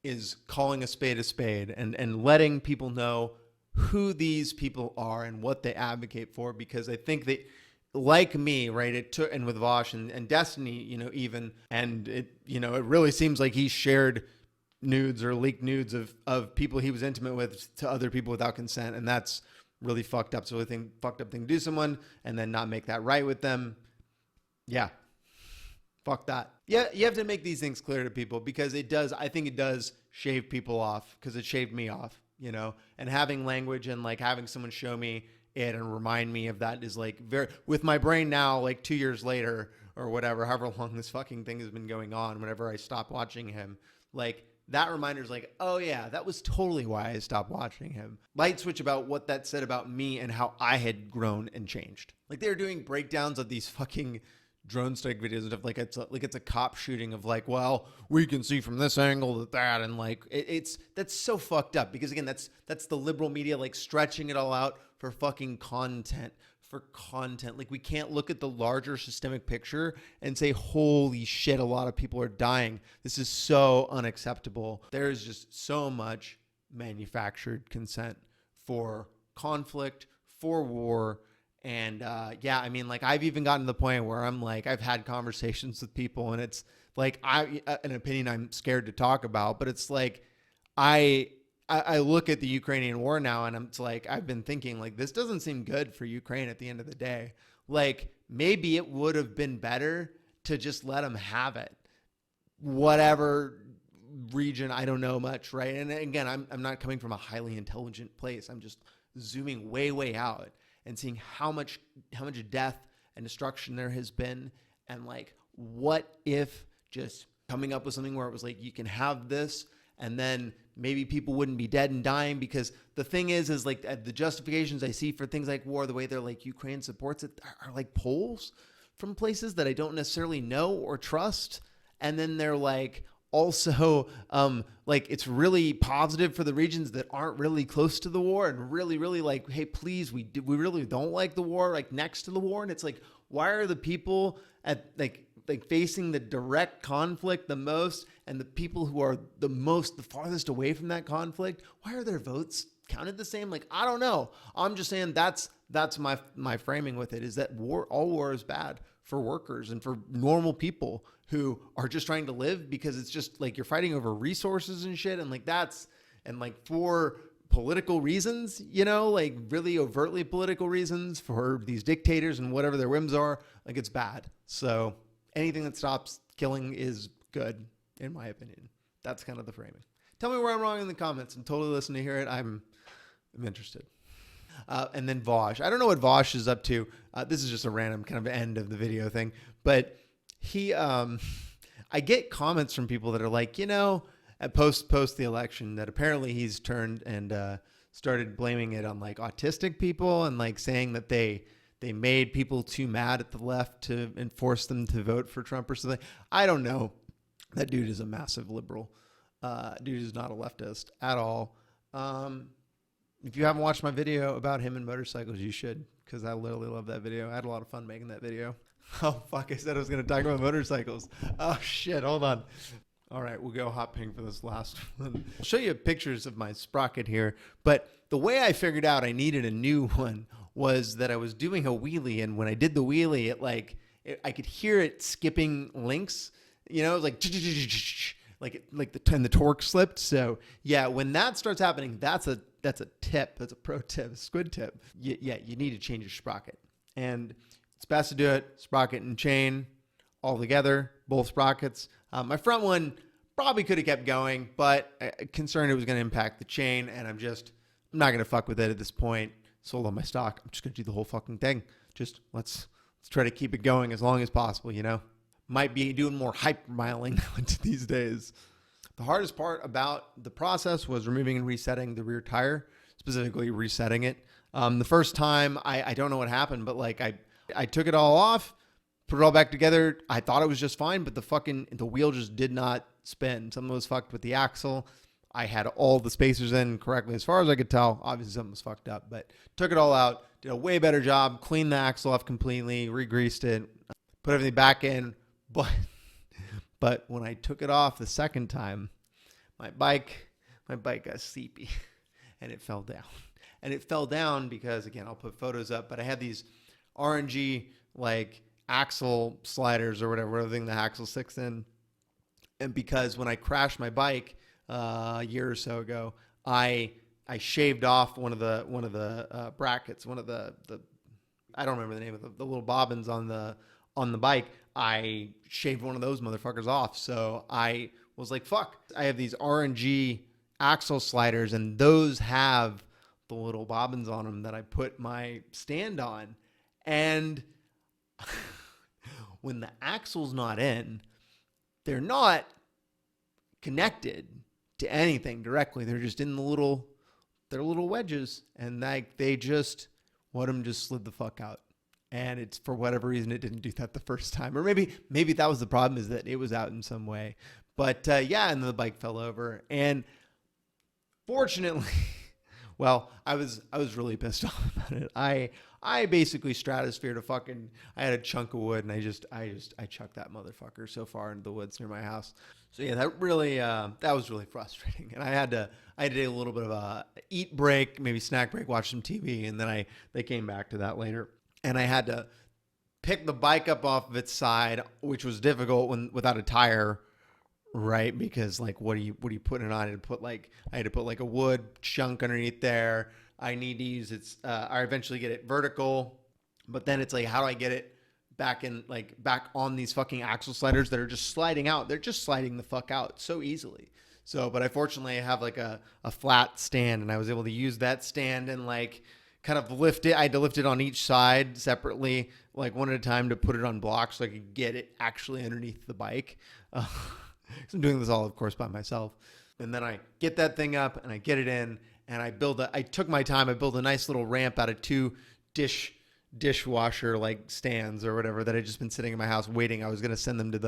is calling a spade and letting people know who these people are and what they advocate for, because I think that, like me, right, it took, and with Vosh and Destiny, even, and it really seems like he shared nudes or leaked nudes of people he was intimate with to other people without consent. And that's really fucked up. It's a really fucked up thing to do to someone and then not make that right with them. Yeah. Fuck that. Yeah. You have to make these things clear to people because I think it does shave people off, because it shaved me off, and having language and like having someone show me it and remind me of that is like very, with my brain now, like 2 years later or whatever, however long this fucking thing has been going on, whenever I stop watching him, like that reminder is like, oh yeah, that was totally why I stopped watching him. Light switch about what that said about me and how I had grown and changed. Like they're doing breakdowns of these fucking drone strike videos and stuff, like it's a cop shooting of like, well, we can see from this angle that, and like that's so fucked up, because again, that's the liberal media like stretching it all out for fucking content. Like we can't look at the larger systemic picture and say, holy shit, a lot of people are dying. This is so unacceptable. There is just so much manufactured consent for conflict, for war. And yeah, I mean, like I've even gotten to the point where I'm like, I've had conversations with people and it's like, an opinion I'm scared to talk about, but it's like, I look at the Ukrainian war now and it's like, I've been thinking like, this doesn't seem good for Ukraine at the end of the day. like maybe it would have been better to just let them have it. Whatever region, I don't know much, right? And again, I'm not coming from a highly intelligent place. I'm just zooming way out and seeing how much death and destruction there has been, and like, what if just coming up with something where it was like, you can have this, and then maybe people wouldn't be dead and dying. Because the thing is like the justifications I see for things like war, the way they're like Ukraine supports it, are like polls from places that I don't necessarily know or trust. And then they're like, also, like it's really positive for the regions that aren't really close to the war, and really like, hey, please, we really don't like the war, like next to the war. And it's like, why are the people at like facing the direct conflict the most, and the people who are the farthest away from that conflict, why are their votes counted the same? Like, I don't know. I'm just saying that's my framing with it, is that all war is bad for workers and for normal people who are just trying to live, because it's just like you're fighting over resources and shit. And like and like for political reasons, you know, like really overtly political reasons for these dictators and whatever their whims are, like it's bad. So anything that stops killing is good, in my opinion. That's kind of the framing. Tell me where I'm wrong in the comments. I'm totally listening to hear it. I'm interested. And then Vosh. I don't know what Vosh is up to. This is just a random kind of end of the video thing. But he, I get comments from people that are like, you know, at post the election, that apparently he's turned and started blaming it on like autistic people, and like saying that they made people too mad at the left to enforce them to vote for Trump or something. I don't know. That dude is a massive liberal. Dude is not a leftist at all. If you haven't watched my video about him and motorcycles, you should, because I literally love that video. I had a lot of fun making that video. Oh, fuck. I said I was going to talk about motorcycles. Oh, shit. Hold on. All right. We'll go hot pink for this last one. I'll show you pictures of my sprocket here. But the way I figured out I needed a new one was that I was doing a wheelie. And when I did the wheelie, I could hear it skipping links. You know, it was like... the torque slipped. So yeah, when that starts happening, that's a tip. That's a pro tip, a squid tip. You need to change your sprocket, and it's best to do it sprocket and chain all together, both sprockets. My front one probably could have kept going, but concerned it was going to impact the chain, and I'm not going to fuck with it at this point. Sold on my stock. I'm just going to do the whole fucking thing. Just let's try to keep it going as long as possible, you know? Might be doing more hypermiling these days. The hardest part about the process was removing and resetting the rear tire, specifically resetting it. The first time, I don't know what happened, but like I took it all off, put it all back together. I thought it was just fine, but the wheel just did not spin. Something was fucked with the axle. I had all the spacers in correctly as far as I could tell. Obviously something was fucked up, but took it all out, did a way better job, cleaned the axle off completely, re-greased it, put everything back in. But when I took it off the second time, my bike got sleepy and it fell down. And it fell down because, again, I'll put photos up, but I had these RNG like axle sliders or whatever thing the axle sticks in. And because when I crashed my bike a year or so ago, I shaved off one of the brackets, one of the I don't remember the name of the little bobbins on the bike. I shaved one of those motherfuckers off. So I was like, fuck. I have these RNG axle sliders, and those have the little bobbins on them that I put my stand on. And when the axle's not in, they're not connected to anything directly. They're just in they're little wedges, and one of them just slid the fuck out. And it's, for whatever reason, it didn't do that the first time. Or maybe that was the problem, is that it was out in some way. But yeah, and then the bike fell over. And fortunately, well, I was really pissed off about it. I basically stratosphered I had a chunk of wood, and I chucked that motherfucker so far into the woods near my house. So yeah, that was really frustrating. And I had to take a little bit of a eat break, maybe snack break, watch some TV, and then they came back to that later. And I had to pick the bike up off of its side, which was difficult without a tire, right? Because like, what are you putting it on? I had to put like a wood chunk underneath there. I need to use I eventually get it vertical But then it's like, how do I get it back in, like back on these fucking axle sliders that are just sliding out? They're just sliding the fuck out so easily. So, but I fortunately have like a flat stand, and I was able to use that stand and like kind of lift it. I had to lift it on each side separately, like one at a time, to put it on blocks so I could get it actually underneath the bike. So I'm doing this all, of course, by myself. And then I get that thing up and I get it in, and I took my time. I built a nice little ramp out of 2 dishwasher like stands or whatever that had just been sitting in my house waiting. I was going to send them to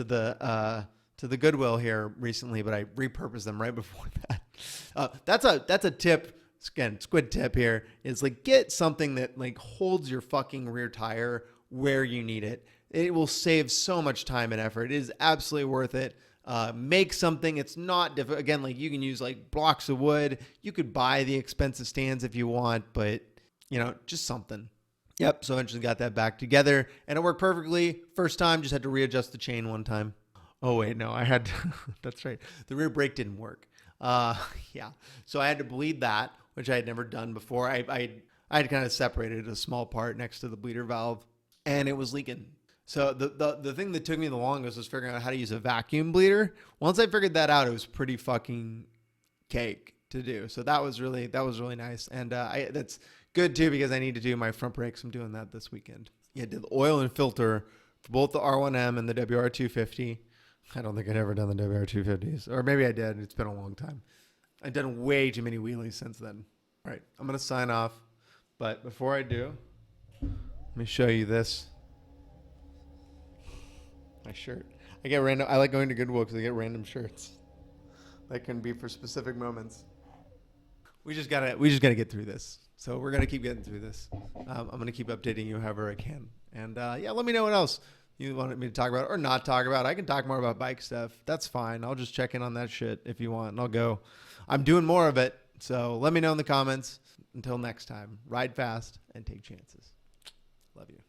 the Goodwill here recently, but I repurposed them right before that. That's a tip. Again, squid tip here is like, get something that like holds your fucking rear tire where you need it. It will save so much time and effort. It is absolutely worth it. Make something. It's not difficult. Again, like you can use like blocks of wood. You could buy the expensive stands if you want, but you know, just something. Yep. So I eventually got that back together and it worked perfectly. First time, just had to readjust the chain one time. Oh wait, no, I had to, that's right. The rear brake didn't work. Yeah. So I had to bleed that, which I had never done before. I had kind of separated a small part next to the bleeder valve, and it was leaking. So the thing that took me the longest was figuring out how to use a vacuum bleeder. Once I figured that out, it was pretty fucking cake to do. So that was really nice. And that's good too, because I need to do my front brakes. I'm doing that this weekend. Yeah, did the oil and filter for both the R1M and the WR250. I don't think I'd ever done the WR250s, or maybe I did. It's been a long time. I've done way too many wheelies since then. All right, I'm going to sign off. But before I do, let me show you this. My shirt. I like going to Goodwill because I get random shirts. That can be for specific moments. We just gotta get through this. So we're gonna keep getting through this. I'm gonna keep updating you however I can. And yeah, let me know what else you wanted me to talk about or not talk about. I can talk more about bike stuff. That's fine. I'll just check in on that shit if you want, and I'll go. I'm doing more of it. So let me know in the comments. Until next time, ride fast and take chances. Love you.